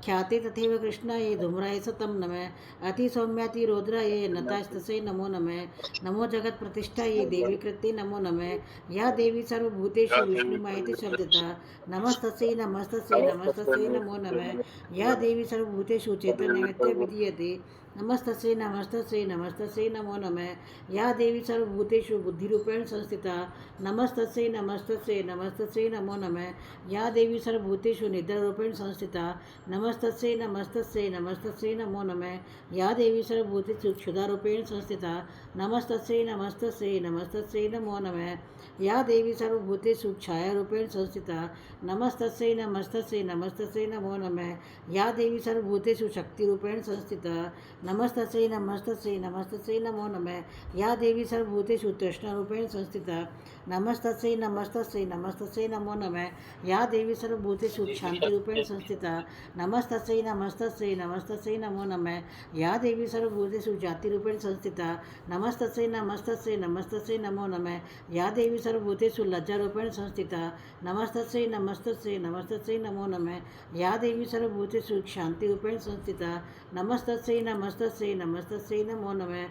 ख्याते तथैव कृष्णाय धूम्राय सतम नमः। अति सौम्याति रौद्राय नतास्तसे नमो नमः। नमो जगत प्रतिष्ठायै देवी कृते नमो नमः। या देवी सर्वभूतेषु विष्णुमायति शब्दतः नमस्तस्यै नमस्तस्यै नमस्तस्यै नमो नमः। या देवी सर्वभूतेषु चैतन्यमित्य विधीयते नमस्तस्यै नमस्तस्यै नमस्तस्यै नमो नमः। या देवी सर्वभूतेषु बुद्धिरूपेण संस्थिता नमस्तस्यै नमस्तस्यै नमस्तस्यै नमो नमः। या देवी सर्वभूतेषु निद्रारूपेण संस्थिता नमस्तस्यै नमस्तस्यै नमस्तस्यै नमो नमः। या देवी सर्वभूतेषु क्षुधारूपेण संस्थिता नमस्तस्यै नमस्तस्यै नमस्तस्यै नमो नमः। या देवी सर्वभूतेषु छायारूपेण संस्थिता नमस्तस्यै नमस्तस्यै नमस्तस्यै नमो नमः। या देवी सर्वभूतेषु शक्तिरूपेण संस्थिता नमस्तस्यै नमस्तस्यै नमस्तस्यै नमो नमः। या देवी सर्वभूतेषु तृष्णारूपेण संस्थिता नमस्तस्यै नमस्तस्यै नमस्तस्यै नमो नमः। या देवी सर्वभूतेषु शान्तिरूपेण संस्थिता नमस्तस्यै नमस्तस्यै नमस्तस्यै नमो नमः। या देवी सर्वभूतेषु जातिरूपेण संस्थिता नमस्तस्यै नमस्तस्यै नमस्तस्यै नमो नमः। या देवी सर्वभूतेषु लज्जारूपेण संस्थिता नमस्तस्यै नमस्तस्यै नमस्तस्यै नमो नमः। या देवी सर्वभूतेषु शान्तिरूपेण संस्थिता नमस्तस्यै नमस्तस्यै नमस्तस्यै नमो नमः।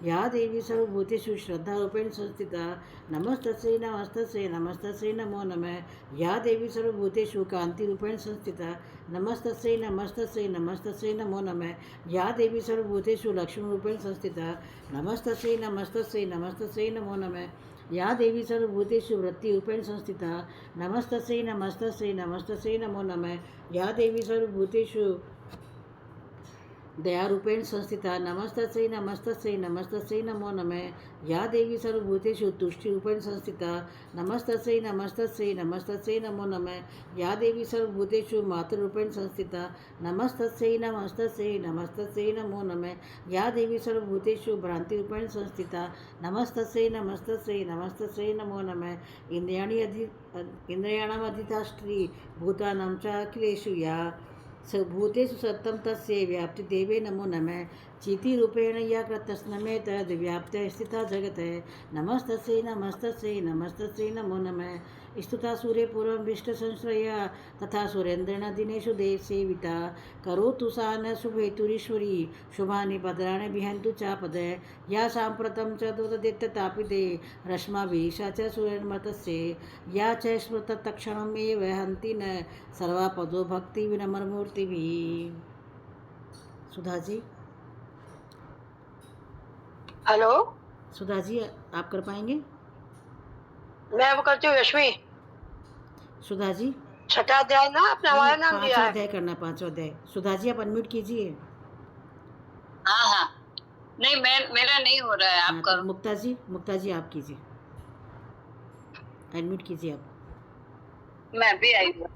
या देवी सर्वभूतेषु श्रद्धारूपेण संस्थिता नमस्तस्यै नमस्तस्यै नमस्तस्यै नमो नमः। या देवी सर्वभूतेषु कान्तिरूपेण संस्थिता नमस्तस्यै नमस्तस्यै नमस्तस्यै नमो नमः। या देवी सर्वभूतेषु लक्ष्मीरूपेण संस्थिता नमस्तस्यै नमस्तस्यै नमस्तस्यै नमो नमः। या देवी सर्वभूतेषु वृत्तिरूपेण संस्थिता नमस्तस्यै नमस्तस्यै नमस्तस्यै नमो नमः। या देवी सर्वभूतेषु दयारूपेण संस्थिता नमस्तस्यै नमस्तस्यै नमस्तस्यै नमो नमः। या देवी सर्वभूतेषु तुष्टिरूपेण संस्थिता नमस्तस्यै नमस्तस्यै नमस्तस्यै नमो नमः। या देवी सर्वभूतेषु मातृरूपेण संस्थिता नमस्तस्यै नमस्तस्यै नमस्तस्यै नमो नमः। या देवी सर्वभूतेषु भ्रान्तिरूपेण संस्थिता नमस्तस्यै नमस्तस्यै नमस्तस्यै नमो नमः। इन्द्रियाणामधिष्ठात्री भूतानां च अखिलेषु या भूतेषु सत्तं तस्यै व्याप्तिदेवे नमो नमः। चितिरूपेण या कृतस्नमे तद्व्याप्त्या स्थिता जगत् नमस्तस्यै नमस्तस्यै नमस्तस्यै नमो नमः। स्तुता सूर्ये पूर्वं विष्टसंश्रया तथा सुरेन्द्रेण दिनेषु देवसेविता करोतु सा न शुभेतुरीश्वरी शुभानि भद्राणि विहन्तु चापद। या साम्प्रतं च दोददित्यतापिते रश्माभिः सा च सूर्यमतस्य या च स्मृतत्क्षणमेव हन्ति न सर्वापदो भक्ति विनम्रमूर्तिभिः। सुधा जी। हेलो, सुधा जी आप कर पाएंगे? मैं वो करती हूँ यशवी। सुधा जी छठा अध्याय ना आपने हमारा नाम दिया पांचवा है। अध्याय करना, पांचवा अध्याय। सुधा जी आप अनम्यूट कीजिए। हाँ हाँ, नहीं मेरा नहीं हो रहा है, आप तो करो। मुक्ता जी आप कीजिए, अनम्यूट कीजिए आप। मैं भी आई हूँ।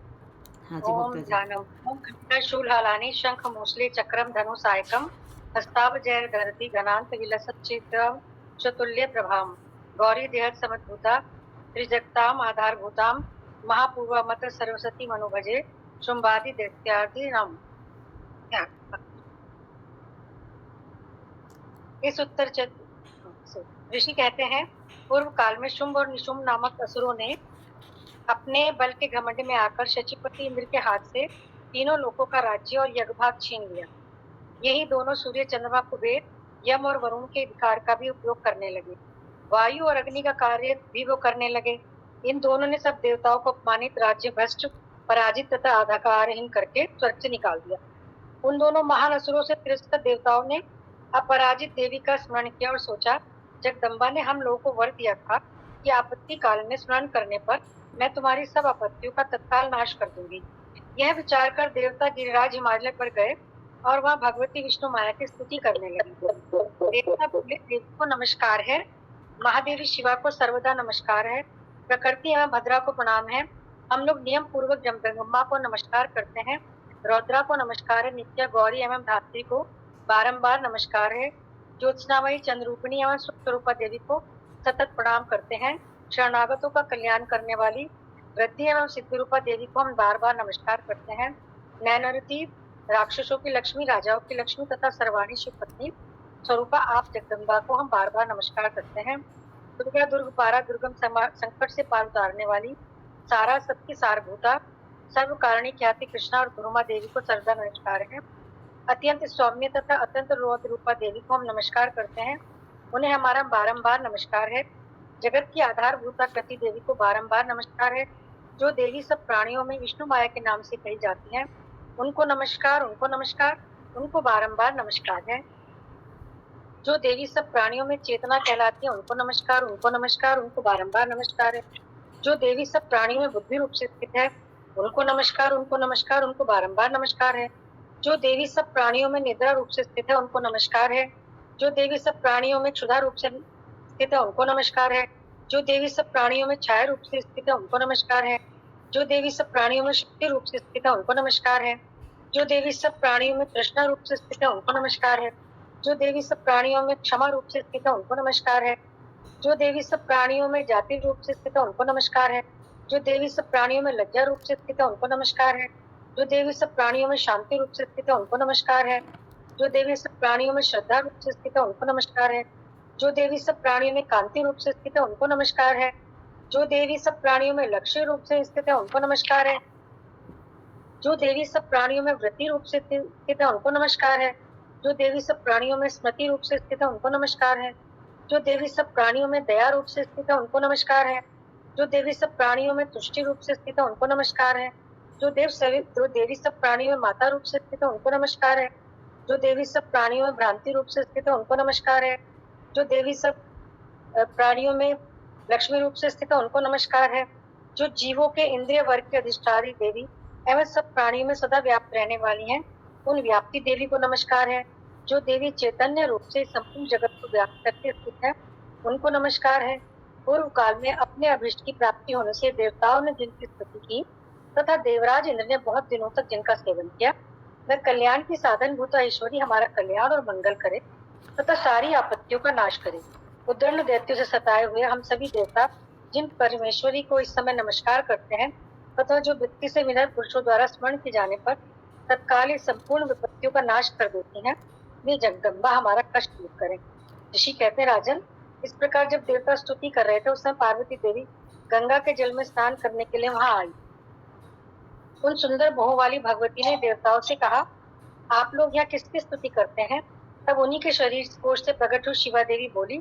हाँ जी ओम मुक्ता जी। ध्यानम ओम शूलहालानि शंख मूसले चक्रम धनु सायकम हस्तावजैर धरती घनांत विलसत चित्रम चतुल्य प्रभाम गौरी देहत समद्भुता त्रिजगताम आधारभूताम महापूर्वा मत सरस्वती मनोभजे शुंभादि दैत्यादि नम। इस उत्तर ऋषि कहते हैं, पूर्व काल में शुंभ और निशुंभ नामक असुरों ने अपने बल के घमंड में आकर शचीपति इंद्र के हाथ से तीनों लोकों का राज्य और यज्ञभाग छीन लिया। यही दोनों सूर्य चंद्रमा कुबेर यम और वरुण के अधिकार का भी उपयोग करने लगे। वायु और अग्नि का कार्य भी वो करने लगे। इन दोनों ने सब देवताओं को अपमानित, राज्य भ्रष्ट, पराजित तथा आधाकारहीन करके स्वर्ग से निकाल दिया। उन दोनों महान असुरों से तिरस्कृत देवताओं ने अपराजित देवी का स्मरण किया और सोचा, जगदम्बा ने हम लोगों को वर दिया था कि आपत्ति काल में स्मरण करने पर मैं तुम्हारी सब आपत्तियों का तत्काल नाश कर दूंगी। यह विचार कर देवता गिरिराज हिमालय पर गए और वहाँ भगवती विष्णु माया की स्तुति करने लगे। देवता बोले, देवी को नमस्कार है, महादेवी शिवा को सर्वदा नमस्कार है, प्रकृति एवं भद्रा को प्रणाम है। हम लोग नियम पूर्वक जगदम्बा को नमस्कार करते हैं। रौद्रा को नमस्कार है, नित्या गौरी एवं धात्री को बारंबार नमस्कार है। ज्योत्सनामयी चंद्रूपिणी एवं स्वरूपा देवी को सतत प्रणाम करते हैं। शरणागतों का कल्याण करने वाली वृद्धि एवं सिद्धिरूपा देवी को हम बार बार नमस्कार करते हैं। नैनरती राक्षसों की लक्ष्मी, राजाओं की लक्ष्मी तथा सर्वाणी शिव पत्नी स्वरूपा आप जगदम्बा को हम बार बार नमस्कार करते हैं। दुर्गा दुर्ग पारा दुर्गम संकट से पार उतारने वाली सारा सबकी सारभूता सर्व कारणी ख्याति कृष्णा और गुरुमा देवी को सर्वदा नमस्कार है। अत्यंत सौम्य तथा अत्यंत रौद्र रूपा देवी को हम नमस्कार करते हैं। उन्हें हमारा बारंबार नमस्कार है। जगत की आधारभूता कृति देवी को बारंबार नमस्कार है। जो देवी सब प्राणियों में विष्णु माया के नाम से कही जाती है, उनको नमस्कार, उनको नमस्कार, उनको बारंबार नमस्कार है। जो देवी सब प्राणियों में चेतना कहलाती है, उनको नमस्कार, उनको नमस्कार, उनको बारंबार नमस्कार है। जो देवी सब प्राणियों में बुद्धि रूप से स्थित है, उनको नमस्कार, उनको नमस्कार, उनको बारंबार नमस्कार है। जो देवी सब प्राणियों में निद्रा रूप से स्थित है, उनको नमस्कार है। जो देवी सब प्राणियों में क्षुधा रूप से स्थित है, उनको नमस्कार है। जो देवी सब प्राणियों में छाया रूप से स्थित है, उनको नमस्कार है। जो देवी सब प्राणियों में शक्ति रूप से स्थित है, उनको नमस्कार है। जो देवी सब प्राणियों में तृष्णा रूप से स्थित है, उनको नमस्कार है। जो देवी सब प्राणियों में क्षमा रूप से स्थित है, उनको नमस्कार है। जो देवी सब प्राणियों में जाति रूप से स्थित है उनको नमस्कार है। जो देवी सब प्राणियों में लज्जा रूप से स्थित है उनको नमस्कार है। जो देवी सब प्राणियों में शांति रूप से स्थित है उनको नमस्कार है। जो देवी सब प्राणियों में श्रद्धा रूप से स्थित है उनको नमस्कार है। जो देवी सब प्राणियों में कांति रूप से स्थित है उनको नमस्कार है। जो देवी सब प्राणियों में लक्ष्य रूप से स्थित है उनको नमस्कार है। जो देवी सब प्राणियों में वृत्ति रूप से स्थित है उनको नमस्कार है। जो देवी सब प्राणियों में स्मृति रूप से स्थित है उनको नमस्कार है। जो देवी सब प्राणियों में दया रूप से स्थित है उनको नमस्कार है। जो देवी सब प्राणियों में तुष्टि रूप से स्थित है उनको नमस्कार है। जो देवी सब प्राणियों में माता रूप से स्थित है उनको नमस्कार है। जो देवी सब प्राणियों में भ्रांति रूप से स्थित है उनको नमस्कार है। जो देवी सब प्राणियों में लक्ष्मी रूप से स्थित है उनको नमस्कार है। जो जीवों के इंद्रिय वर्ग की अधिष्ठात्री देवी एवं सब प्राणियों में सदा व्याप्त रहने वाली हैं, उन व्याप्ति देवी को नमस्कार है। जो देवी चैतन्य रूप से संपूर्ण जगत को व्याप्त करके स्थित है उनको नमस्कार है। पूर्व काल में अपने अभिष्ट की प्राप्ति होने से देवताओं ने जिनकी स्तुति की तथा देवराज इंद्र ने बहुत दिनों तक जिनका सेवन किया, वह कल्याण की साधन भूत ईश्वरी हमारा कल्याण और मंगल करे तथा सारी आपत्तियों का नाश करे। उद्दंड दैत्यों से सताए हुए हम सभी देवता जिन परमेश्वरी को इस समय नमस्कार करते हैं तथा जो वृत्ति से विनर पुरुषों द्वारा स्मरण किए जाने पर तत्काल संपूर्ण विपत्तियों का नाश कर देती हैं, वे जगदम्बा हमारा कष्ट दूर करें। ऋषि कहते हैं, राजन, इस प्रकार जब देवता स्तुति कर रहे थे उस समय पार्वती देवी गंगा के जल में स्नान करने के लिए वहां आई। उन सुंदर बहु वाली भगवती ने देवताओं से कहा, आप लोग यहाँ किसकी स्तुति करते हैं? तब उन्हीं के शरीर कोश से प्रकट हुई शिवा देवी बोली,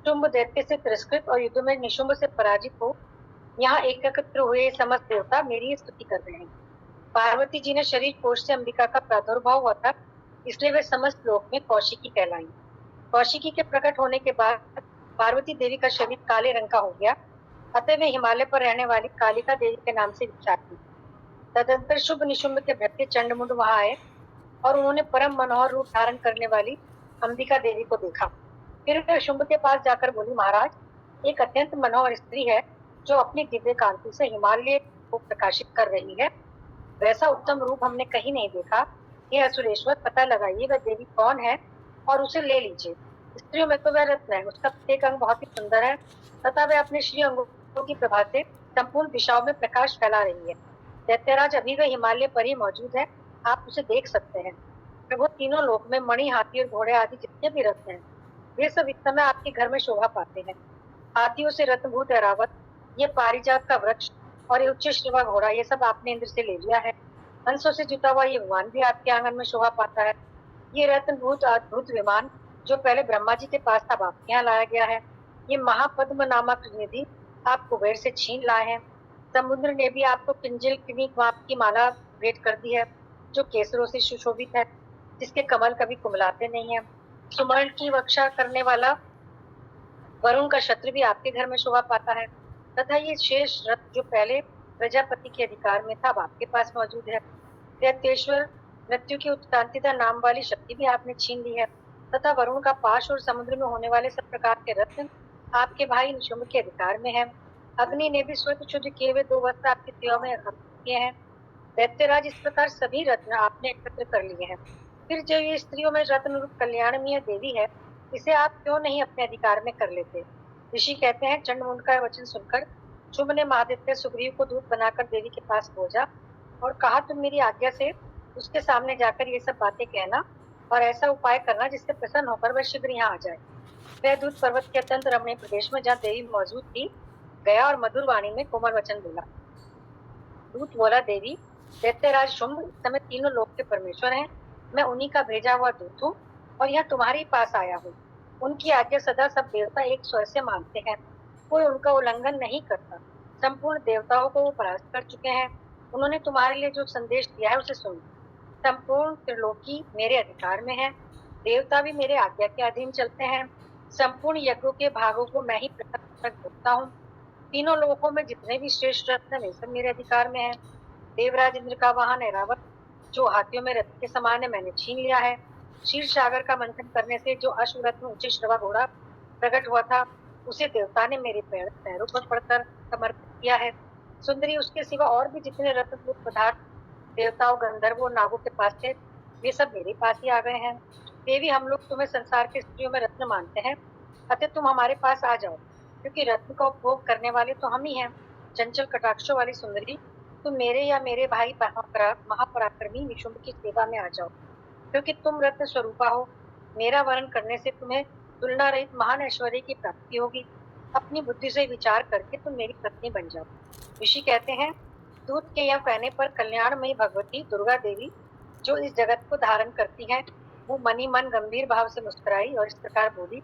शुंभ दैत्य से तिरस्कृत और युद्ध में निशुंभ से पराजित हो यहाँ एकत्र हुए समस्त देवता मेरी ही स्तुति कर रहे हैं। पार्वती जी ने शरीर कोश से अंबिका का प्रादुर्भाव हुआ था, इसलिए वे समस्त लोक में कौशिकी कहलाई। कौशिकी के प्रकट होने के बाद पार्वती देवी का शरीर काले रंग का हो गया, अतः वे हिमालय पर रहने वाली कालिका देवी के नाम से विख्यात थी। तदंतर शुभ निशुंभ के भृत्य चंडमुंड वहां आए और उन्होंने परम मनोहर रूप धारण करने वाली अंबिका देवी को देखा। फिर वे शुंभ के पास जाकर बोली, महाराज, एक अत्यंत मनोहर स्त्री है जो अपनी दिव्य कांति से हिमालय को प्रकाशित कर रही है। वैसा उत्तम रूप हमने कहीं नहीं देखा। ये असुरेश्वर, पता लगाइए वह देवी कौन है और उसे ले लीजिए। स्त्रियों में तो वह रत्न है, उसका प्रत्येक अंग बहुत ही सुंदर है तथा वह अपने श्री अंगों की प्रभा से संपूर्ण दिशाओं में प्रकाश फैला रही है। दैत्यराज, अभी वह हिमालय पर ही मौजूद है, आप उसे देख सकते हैं। प्रभु, तीनों लोक में मणि, हाथी और घोड़े आदि जितने भी रत्न हैं, वे सब इस समय आपके घर में शोभा पाते हैं। हाथियों से रत्नभूत ऐरावत, ये पारिजात का वृक्ष और ये उच्च श्रवा घोड़ा, ये सब आपने इंद्र से ले लिया है। हंसों से जुटा हुआ ये विमान भी आपके आंगन में शोभा पाता है। ये रत्नभूत अद्भुत विमान जो पहले ब्रह्मा जी के पास था, अब आपके यहाँ लाया गया है। ये महापद्म नामक निधि आप कुबेर से छीन लाए हैं। समुद्र ने भी आपको पिंजल की माला भेंट कर दी है जो केसरों से सुशोभित है, जिसके कमल कभी कुमलाते नहीं है। सुमर्ण की रक्षा करने वाला वरुण का छत्र भी आपके घर में शोभा पाता है तथा ये शेष रथ जो पहले प्रजापति के अधिकार में था, अब आपके पास मौजूद है। दैत्येश्वर, मृत्यु की उत्क्रांतिदा नाम वाली शक्ति भी आपने छीन ली है तथा वरुण का पाश और समुद्र में होने वाले सब प्रकार के रत्न आपके भाई निशुंभ के अधिकार में है। अग्नि ने भी स्वयं शुद्ध किए हुए 2 वस्त्र आपकी सेवा में किए हैं। दैत्यराज, इस प्रकार सभी रत्न आपने एकत्र कर लिए हैं। फिर जो ये स्त्रियों में रत्न रूप कल्याणमयी देवी है, इसे आप क्यों नहीं अपने अधिकार में कर लेते? ऋषि कहते हैं, चंडमुंड का वचन सुनकर शुंभ ने महादित्य सुग्रीव को दूत बनाकर देवी के पास भेजा और कहा, तुम मेरी आज्ञा से उसके सामने जाकर ये सब बातें कहना और ऐसा उपाय करना जिससे प्रसन्न होकर वह शीघ्र यहाँ आ जाए। वह दूत पर्वत के अत्यंत रमणीय प्रदेश में जहाँ देवी मौजूद थी गया और मधुर वाणी में कोमल वचन बोला। दूत बोला, देवी, दैत्यराज शुंभ इस समय तीनों लोक के परमेश्वर हैं। मैं उन्हीं का भेजा हुआ दूत हूँ और यहाँ तुम्हारे पास आया हूँ। उनकी आज्ञा सदा सब देवता एक स्वर से मानते हैं, कोई उनका उल्लंघन नहीं करता। संपूर्ण देवताओं को वो परास्त कर चुके हैं। उन्होंने तुम्हारे लिए जो संदेश दिया है उसे सुनो। संपूर्ण त्रिलोकी मेरे अधिकार में है, देवता भी मेरे आज्ञा के अधीन चलते हैं। संपूर्ण यज्ञों के भागों को मैं ही पृथक भोगता हूँ। तीनों लोकों में जितने भी श्रेष्ठ रत्न वे सब मेरे अधिकार में है। देवराज इंद्र का वाहन ऐरावत जो हाथियों में रथ के समान है, मैंने छीन लिया है। क्षीर सागर का मंथन करने से जो अश्वरत्न ऊंचे श्रवा घोड़ा प्रकट हुआ था, उसे देवता ने मेरे पैरों पर पड़कर समर्पित किया है। सुंदरी, उसके सिवा और भी जितने रत्नभूत पदार्थ देवताओं, गंधर्वों, नागों के पास थे, वे सब मेरे पास ही आ गए हैं। देवी, हम लोग तुम्हें संसार की स्त्रियों में रत्न मानते हैं, अतः तुम हमारे पास आ जाओ। क्योंकि रत्न का उपभोग करने वाले तो हम ही हैं। चंचल कटाक्षों वाली सुंदरी, तुम मेरे या मेरे भाई महापराक्रमी निशुंभ की सेवा में आ जाओ, क्योंकि तुम रत्न स्वरूपा हो। मेरा वर्ण करने से तुम्हें तुलना रहित महान ऐश्वर्य की प्राप्ति होगी। अपनी बुद्धि से विचार करके तुम मेरी पत्नी बन जाओ। ऋषि कहते हैं, दूत के यह कहने पर कल्याणमयी भगवती दुर्गा देवी, जो इस जगत को धारण करती है, वो मनी मन गंभीर भाव से मुस्कुराई और इस प्रकार बोली,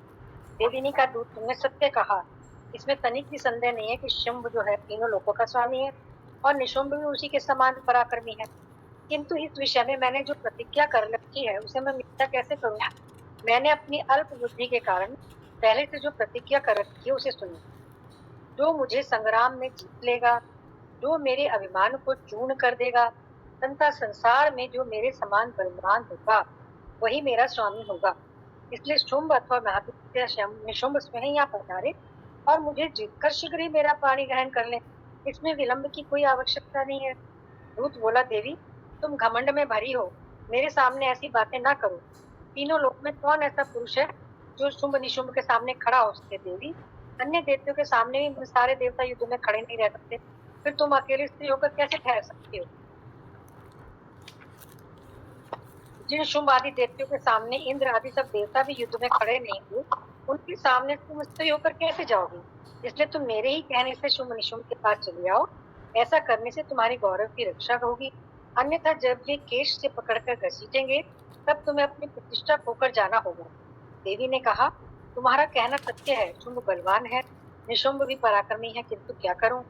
देविनी का दूत, तुमने सत्य कहा। इसमें तनिक भी संदेह नहीं है कि शुंभ जो है तीनों लोकों का स्वामी है और निशुंभ भी उसी के समान पराक्रमी है। किंतु इस विषय में मैंने जो प्रतिज्ञा कर रखी है उसे मैं मिथ्या कैसे करूं? मैंने अपनी अल्प बुद्धि के कारण पहले से जो प्रतिज्ञा कर रखी है उसे सुनो। जो मुझे संग्राम में जीत लेगा, जो मेरे अभिमान को चूर्ण कर देगा, तथा संसार में जो मेरे समान बलवान होगा, वही मेरा स्वामी होगा। इसलिए शुंभ अथवा महाविद्या निशुंभ स्वयं यहाँ पधारे और मुझे जीतकर शीघ्र ही मेरा पाणी ग्रहण कर ले। इसमें विलंब की कोई आवश्यकता नहीं है। दूत बोला, देवी तुम घमंड में भरी हो, मेरे सामने ऐसी बातें ना करो। तीनों लोक में कौन ऐसा पुरुष है जो शुंभ निशुंभ के सामने खड़ा हो सके? देवी, अन्य देवताओं के सामने भी सारे देवता युद्ध में खड़े नहीं रह सकते, फिर तुम अकेली स्त्री होकर कैसे ठहर सकती हो? जिन शुंभ आदि देवताओं के सामने इंद्र आदि सब देवता भी युद्ध में खड़े नहीं हुए, उनके सामने तुम स्त्री होकर कैसे जाओगी? इसलिए तुम मेरे ही कहने से शुंभ निशुंभ के पास चले आओ। ऐसा करने से तुम्हारी गौरव की रक्षा होगी, अन्यथा जब वे केश से पकड़कर घसीटेंगे तब तुम्हें अपनी प्रतिष्ठा खोकर जाना होगा। देवी ने कहा, तुम्हारा कहना सत्य है, शुंभ बलवान है, निशुंभ भी पराक्रमी है, किंतु क्या करूं?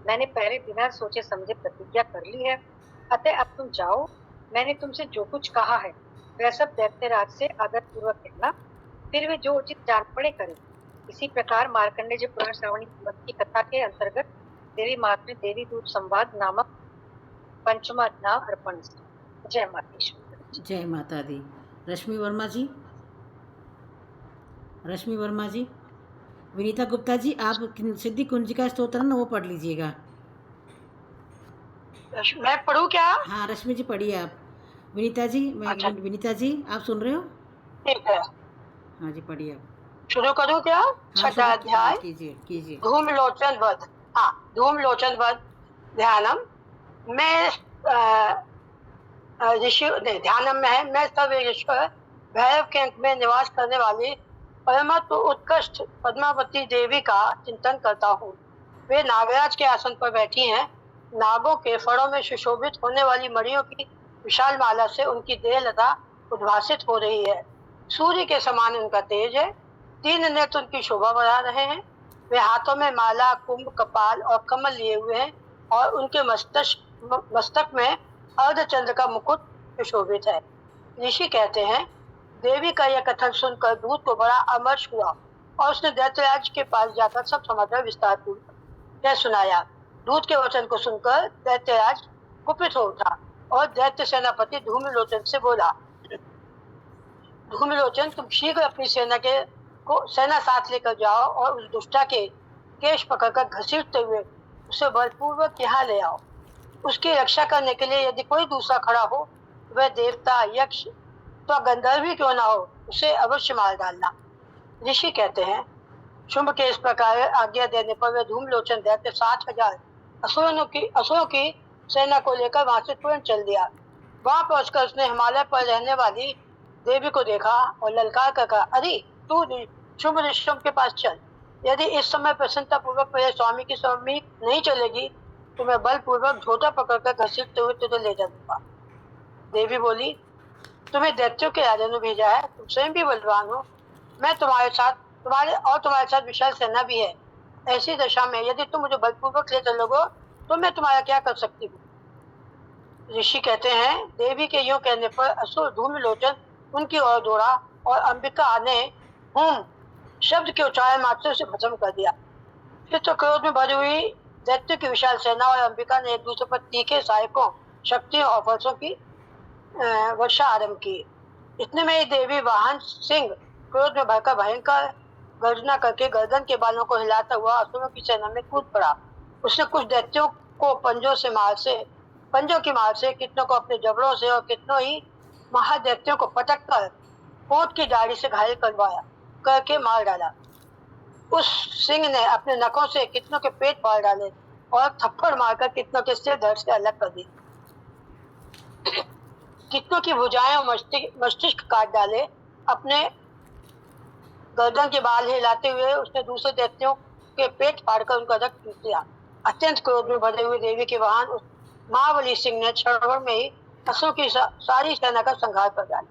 मैंने पहले बिना सोचे समझे प्रतिज्ञा कर ली है। अतः अब तुम जाओ। मैंने तुमसे जो कुछ कहा है वह सब दैत्यराज से आदर पूर्वक कहना, फिर वे जो उचित जान पड़े करें। इसी प्रकार मार्कंडेय जी पुराण श्रावणी की कथा के अंतर्गत देवी महात्म्य देवी दूत संवाद नामक पंचमा अध्याय अर्पण। जय मातेश्वर। जय माता दी। रश्मि वर्मा जी, रश्मि वर्मा जी, विनीता गुप्ता जी, आप सिद्धि कुंजिका स्तोत्र ना वो पढ़ लीजिएगा। मैं पढ़ूं क्या? हाँ रश्मि जी पढ़िए आप। विनीता जी, मैं अच्छा। विनीता जी आप सुन रहे हो? ठीक है, हाँ जी पढ़िए आप। शुरू करूं क्या? हाँ, छठा शुरू अध्याय, कीजिए कीजिए। धूमलोचन वध। हाँ, धूमलोचन वध ध्यानम। मैं ऋषि नहीं, ध्यानम में है। मैं सब ईश्वर भैरव के अंक में निवास करने वाली परमत्व उत्कृष्ट पद्मावती देवी का चिंतन करता हूँ। वे नागराज के आसन पर बैठी हैं। नागों के फड़ों में सुशोभित होने वाली मणियों की विशाल माला से उनकी देह लता उद्भासित हो रही है। सूर्य के समान उनका तेज है। 3 नेत्र उनकी शोभा बढ़ा रहे हैं। वे हाथों में माला, कुंभ, कपाल और कमल लिए हुए हैं और उनके मस्तक में अर्धचंद्र का मुकुट सुशोभित है। ऋषि कहते हैं, देवी का यह कथन सुनकर दूत को बड़ा अमर्ष हुआ और उसने दैत्यराज के पास जाकर सब समाचार विस्तार पूर्वक कह सुनाया। दूत के वचन को सुनकर दैत्यराज कुपित हो उठा और दैत्य सेनापति धूम्रलोचन से बोला, धूम्रलोचन, तुम शीघ्र अपनी सेना साथ लेकर जाओ और उस दुष्टा के केश पकड़कर घसीटते हुए उसे बलपूर्वक यहाँ ले आओ। उसकी रक्षा करने के लिए यदि कोई दूसरा खड़ा हो, वह देवता, यक्ष तो गंधर्व भी क्यों ना हो, उसे अवश्य मार डालना। ऋषि कहते हैं, शुंभ के इस प्रकार आज्ञा देने पर वह धूम्रलोचन दैत्य 60,000 असुरों की सेना को लेकर वहां से तुरंत चल दिया। वहां पहुंचकर उसने हिमालय पर रहने वाली देवी को देखा और ललकार कर कहा, अरे तू शुंभ निशुंभ के पास चल। यदि इस समय प्रसन्नता पूर्वक मेरे स्वामी की स्वामी नहीं चलेगी तो मैं बलपूर्वक झोटा पकड़कर घसीटते हुए तुझे ले जाऊंगा। देवी बोली, तुम्हें दैत्यों के राजा ने भेजा है, तुम स्वयं भी बलवान हो। मैं तुम्हारे साथ विशाल सेना भी है। ऐसी दशा में यदि तुम मुझे बलपूर्वक ले चलोगे तो मैं तुम्हारा क्या कर सकती हूँ। ऋषि कहते हैं, देवी के यूं कहने पर असुर धूम्रलोचन उनकी ओर दौड़ा और अंबिका ने शब्द के उच्चारण मात्र से खत्म कर दिया। फिर तो क्रोध में भरी हुई दैत्य की विशाल सेना और अंबिका ने एक दूसरे पर तीखे सहायकों, शक्तियों और फलसों की वर्षा आरंभ की। इतने में ही देवी वाहन सिंह क्रोध में भरकर भयंकर गर्जना करके गर्दन के बालों को हिलाता हुआ असुरों की सेना में कूद पड़ा। उसने कुछ दैत्यों को पंजों की मार से, कितनों को अपने जबड़ों से और कितनों ही महादैत्यों को पटक कर कोट की दाढ़ी से घायल करके मार डाला। उस सिंह ने अपने नखों से कितनों के पेट फाड़ डाले और थप्पड़ मारकर कितनों के सिर धड़ से अलग कर दी। कितनों की भुजाएं और मस्तिष्क काट डाले। अपने गर्दन के बाल हिलाते हुए उसने दूसरे दैत्यों के पेट फाड़कर उनका रक्त पी लिया। अत्यंत क्रोध में भरे हुए देवी के वाहन उस महाबली सिंह ने क्षण में ही असुर की सारी सेना का संहार कर डाला।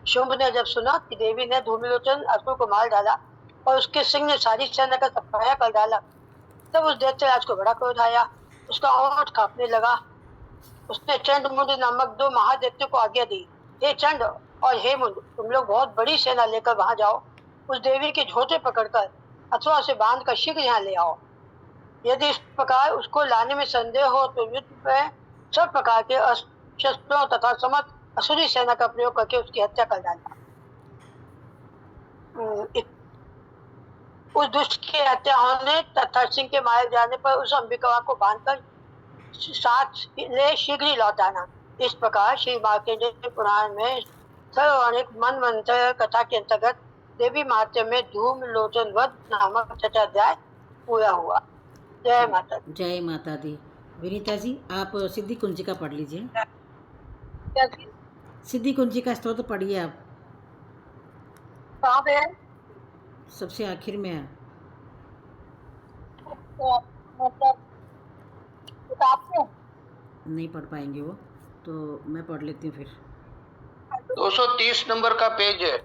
शुंभ ने जब सुना कि देवी ने धूमिलोचन असुर को मार डाला और उसके सिंह ने सारी सेना का सफाया कर डाला, तब उस दैत्यराज को बड़ा क्रोध आया। उसका ओंठ कांपने लगा। उसने चंड मुंड नामक 2 महादैत्यों को आज्ञा दी, हे चंड और हे मुंड, तुम लोग बहुत बड़ी सेना लेकर वहां जाओ। उस देवी के झोटे पकड़कर अथवा उसे बांधकर शीघ्र यहाँ ले आओ। यदि इस प्रकार उसको लाने में संदेह हो तो युद्ध में सब प्रकार के शस्त्रों तथा समस्त असुरी सेना का प्रयोग करके उसकी हत्या कर डालना। उस दुष्ट की हत्या होने तथा सिंह के मारे जाने पर उस अंबिका को बांधकर साथ ले शीघ्र ही लौट आना। इस प्रकार श्री मार्कंडेय पुराण में सर्वाणिक मनवंतर कथा के अंतर्गत देवी महात्म्य में धूम लोचन वध नामक छठा अध्याय पूरा हुआ। जय माता दी। जय माता दी। विनीता जी, आप सिद्धि कुंजिका पढ़ लीजिए। क्या चीज़? सिद्धि कुंजिका स्तोत्र पढ़िए आप। कहाँ पे है? सबसे आखिर में है। तो मतलब किताब में नहीं पढ़ पाएंगे वो, तो मैं पढ़ लेती हूँ फिर। 230 नंबर का पेज है।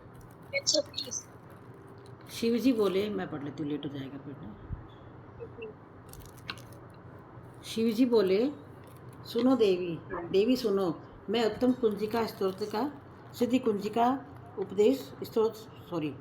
130। शिव जी बोले, मैं पढ़ लेती हूँ, लेट हो जाएगा फिर ना। शिव जी बोले, सुनो देवी, देवी सुनो, मैं उत्तम कुंजिका स्तोत्र का सिद्धि कुंजिका उपदेश स्तोत्र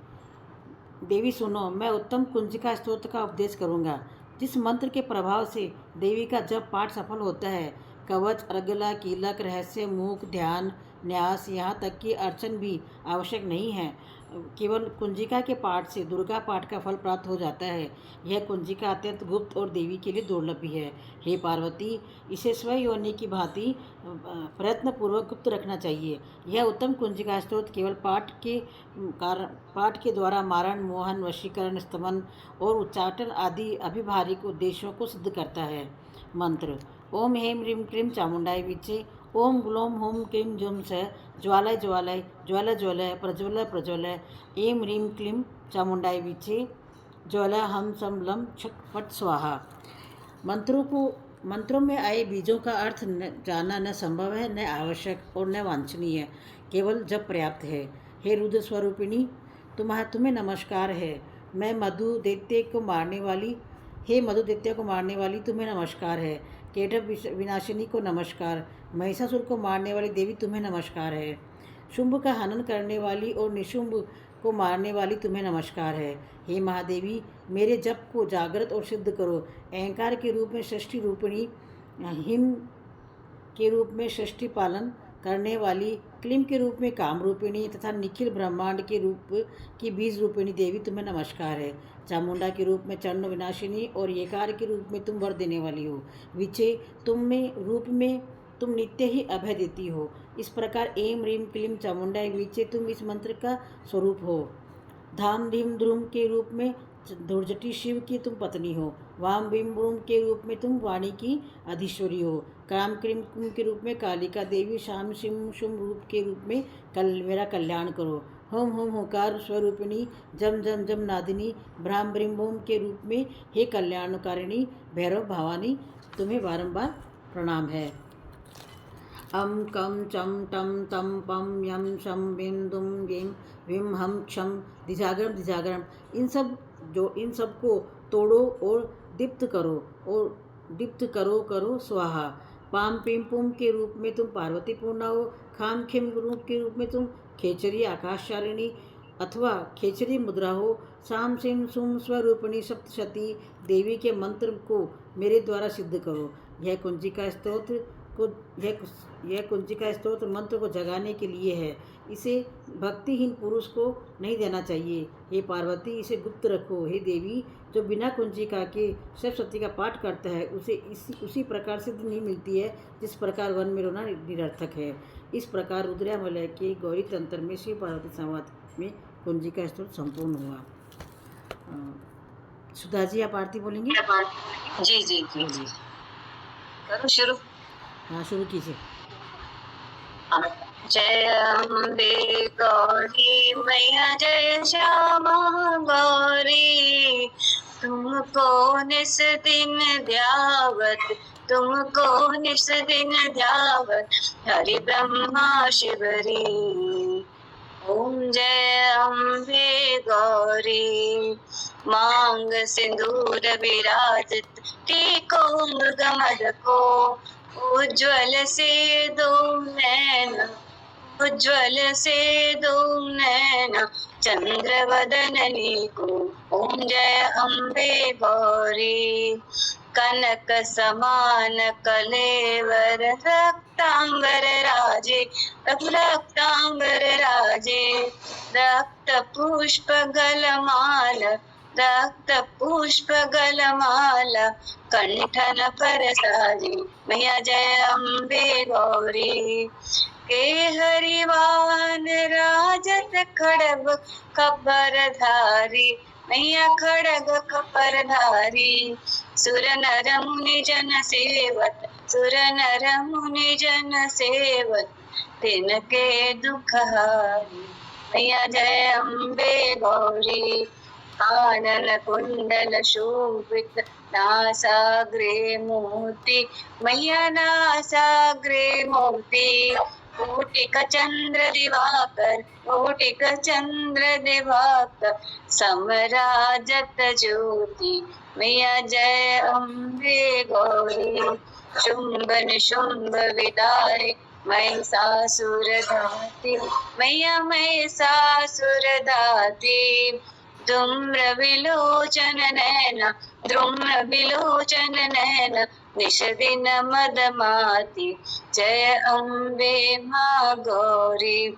देवी सुनो, मैं उत्तम कुंजिका स्तोत्र का उपदेश करूँगा। जिस मंत्र के प्रभाव से देवी का जब पाठ सफल होता है, कवच, अर्गला, कीलक, रहस्य, मूक, ध्यान, न्यास, यहाँ तक कि अर्चन भी आवश्यक नहीं है। केवल कुंजिका के पाठ से दुर्गा पाठ का फल प्राप्त हो जाता है। यह कुंजिका अत्यंत गुप्त और देवी के लिए दुर्लभ भी है। हे पार्वती, इसे स्वयोनि की भांति प्रयत्नपूर्वक गुप्त रखना चाहिए। यह उत्तम कुंजिका स्तोत्र केवल पाठ के द्वारा मारण, मोहन, वशीकरण, स्तमन और उच्चाटन आदि अभिभारिक उद्देश्यों को सिद्ध करता है। मंत्र: ओम हेम ह्रीम क्लीम चामुंडाय विचे, ओम ग्लोम होम क्लीम जुम स, ज्वालय ज्वालय ज्वाला ज्वलय प्रज्वल प्रज्वलय, एम ह्रीम क्लीम चामुंडाय विचे, ज्वाला हम सम लम छट फट स्वाहा। मंत्रों में आए बीजों का अर्थ जानना न संभव है, न आवश्यक और न वांछनीय, केवल जब पर्याप्त है। हे रुद्र स्वरूपिणी, तुम्हें नमस्कार है। मैं मधु दैत्य को मारने वाली तुम्हें नमस्कार है। केटव विनाशिनी को नमस्कार। महिषासुर को मारने वाली देवी तुम्हें नमस्कार है। शुंभ का हनन करने वाली और निशुंभ को मारने वाली तुम्हें नमस्कार है। हे महादेवी, मेरे जप को जागृत और सिद्ध करो। अहंकार के रूप में षष्ठी रूपिणी, हिम के रूप में षष्ठी पालन करने वाली, क्लीम के रूप में काम रूपिणी तथा निखिल ब्रह्मांड के रूप की बीज रूपिणी देवी तुम्हें नमस्कार है। चामुंडा के रूप में चंड विनाशिनी और येकार के रूप में तुम वर देने वाली हो। विचे, रूप में तुम नित्य ही अभय देती हो। इस प्रकार एम रीम क्लीम चामुंडा विचे तुम इस मंत्र का स्वरूप हो। धाम धीम ध्रुम के रूप में धुर्जटी शिव की तुम पत्नी हो। वाम भीम ब्रूम के रूप में तुम वाणी की अधीश्वरी हो। काम क्रीम कुम के रूप में कालिका देवी, शाम शिम शुम रूप के रूप में मेरा कल्याण करो। होम होम होकार स्वरूपिणी, जम जम जम नादिनी, भ्राम ब्रीम भूम के रूप में हे कल्याणकारिणी भैरव भवानी, तुम्हें बारंबार प्रणाम है। अम कम चम टम तम पम यम शम बिम दुम गेम विम हम क्षम दिजागरम इन सब को तोड़ो और दीप्त करो स्वाहा। पाम पिम पुम के रूप में तुम पार्वती पूर्णा हो। खाम खिम रूप के रूप में तुम खेचरी आकाशचारिणी अथवा खेचरी मुद्रा हो। शाम सिम सुम स्वरूपिणी सप्तशती देवी के मंत्र को मेरे द्वारा सिद्ध करो। यह कुंजिका स्तोत्र मंत्र को जगाने के लिए है। इसे भक्तिहीन पुरुष को नहीं देना चाहिए। हे पार्वती, इसे गुप्त रखो। हे देवी, जो बिना कुंजिका के सप्तशती का पाठ करता है उसे उसी प्रकार सिद्ध नहीं मिलती है जिस प्रकार वन में रोना निरर्थक है। इस प्रकार रुद्रयामलय के गौरी तंत्र में शिव पार्वती संवाद में कुंजिका स्तोत्र संपूर्ण हुआ। सुधा जी आप आरती बोलेंगी? जी जी जी जी करो शुरू। हाँ शुरू कीजिए। जय अम्बे गौरी मैया जय श्यामा गौरी, तुमको निस दिन ध्यावत, तुमको निस दिन ध्यावत हरि ब्रह्मा शिवरी। ओम जय अम्बे गौरी, मांग सिंदूर विराजित टीको मृगमद को, उज्ज्वल से दो नैन, उज्ज्वल से दो नैन चंद्र वदननी को। ओम जय अम्बे गौरी, कनक समान कलेवर रक्तांबर राजे, रक्तांबर राजे, रक्त पुष्प गलमाल, रक्त पुष्प गलमाल कंठन पर साजी। मैया जय अम्बे गौरी, केहरिवान राजत खड़ग खबर धारी, मैया खड़ग खबर धारी, सुर नर मुनि जन सेवत, सुर नर मुनि जन सेवत तिनके दुख हारी। मैया जय अम्बे गौरी, कानन कुंडल शोभित नासाग्रे मोती, मैया नासाग्रे मोती, कोटिक चंद्र दिवाकर, कोटिक चंद्र दिवाकर समराजत ज्योति। मैया जय अम्बे गौरी, शुंभ निशुंभ विदारे महिषासुर धाती, मैया महिषासुर धाती, धूम्र विलोचन नैना, धूम्र विलोचन नैना निश दिन मदमाती। जय अम्बे माँ गौरी,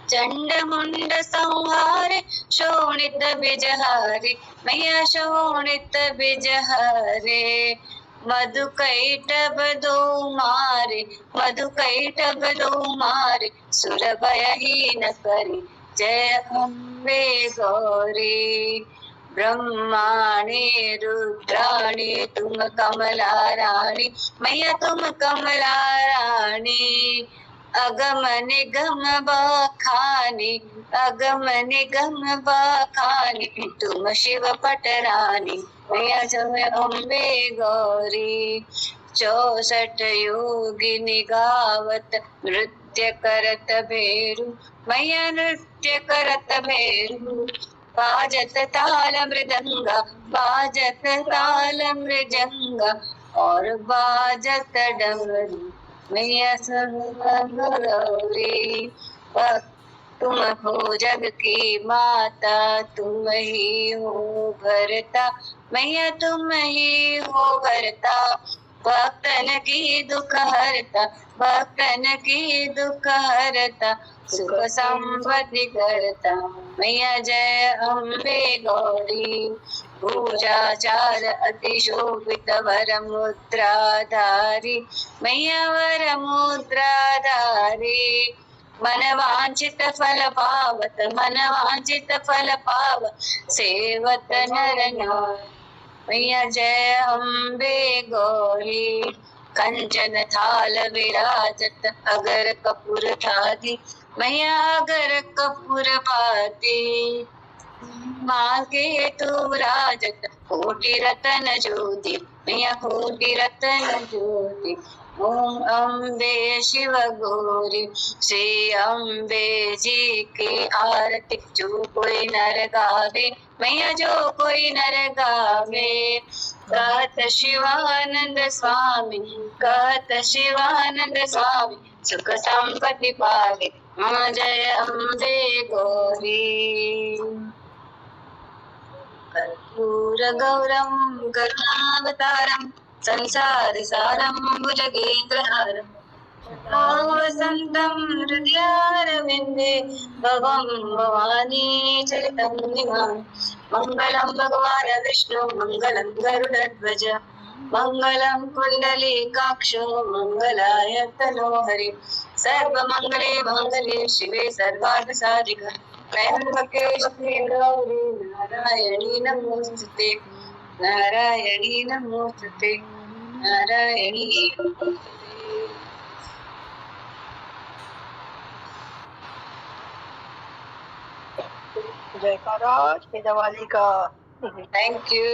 चंड मुंड संहारे शोणित बिजहारी, मैया शोणित बिजहारे, मधु कैटभ दो मारे, मधु कैटभ दो मारे सुर भयहीन करी। जय अम्बे गौरी, ब्रह्माणी रुद्राणी तुम कमला रानी, मैया तुम कमला रानी, अगम निगम बखानी, अगम निगम बखानी तुम शिव पटरानी। मैया जय अम्बे गौरी, 64 योगिनी गावत नृत्य करत भेरू, मैया नृत्य करत भेरू, बाजत ताल मृदंगा, बाजत ताल मृदंगा और बाजत डमरू। मैया गौरी, तुम हो जग की माता, तुम ही हो भरता, मैया तुम ही हो भरता, भक्तन की दुख हरता, भक्तन की दुख हरता, सुख संपत्ति करता। मैया जय अम्बे गौरी, पूजाचार अति शोभित वर मुद्राधारी, मैया वर मुद्राधारी, मन वांछित फल पावत, मन वांछित फल पावत सेवत नर नारी। मैया जय अम्बे गौरी, कंचन थाल विराजत अगर कपूर थाती, मैया अगर कपूर पाती, मांगे तू राजत कोटि रतन ज्योति, मैया कोटि रतन ज्योति। ओम अम्बे शिव गौरी, श्री अम्बे जी की आरती जो कोई नर गावे, मैया जो कोई नर गावे, कहत शिवानंद स्वामी, कहत शिवानंद स्वामी सुख संपत्ति पावे। जय अम्बे गौरी, कर्पूर गौरम करुणावतारम संसार सारम भुजगेन्द्रहारम, वसंतम हृदयारविंदे भवम भवानी चरितम निभामि। मंगलम भगवान विष्णु, मंगलम गरुडध्वज, मंगलम कुंडलीकाक्षो, मंगलाय तनोहरि, सर्वमंगले मंगले शिवे सर्वार्थ साधिके, त्र्यंबके गौरी नारायणी नमोस्तुते। नारायणी नमोस्तुते नारायणी नमोस्तुते। जयकारा शेरावाली का। Thank you.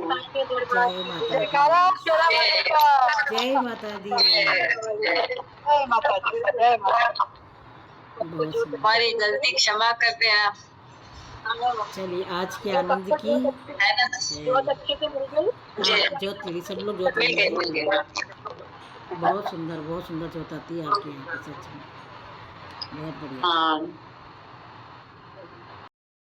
जय माता दी। जयकारा शेरावाली का। जय माता दी। जय माता दी। जय माता बहुत सुंदर। हमारी गलती क्षमा कर देना, चलिए आज के आनंद की है ना। बहुत अच्छे से मिल गई। हाँ, जोत मिली, सब लोग जोत मिल गए मिली। मिल गए। बहुत सुंदर जोत आती है आपके यहाँ की, सच में बहुत बढ़िया। हाँ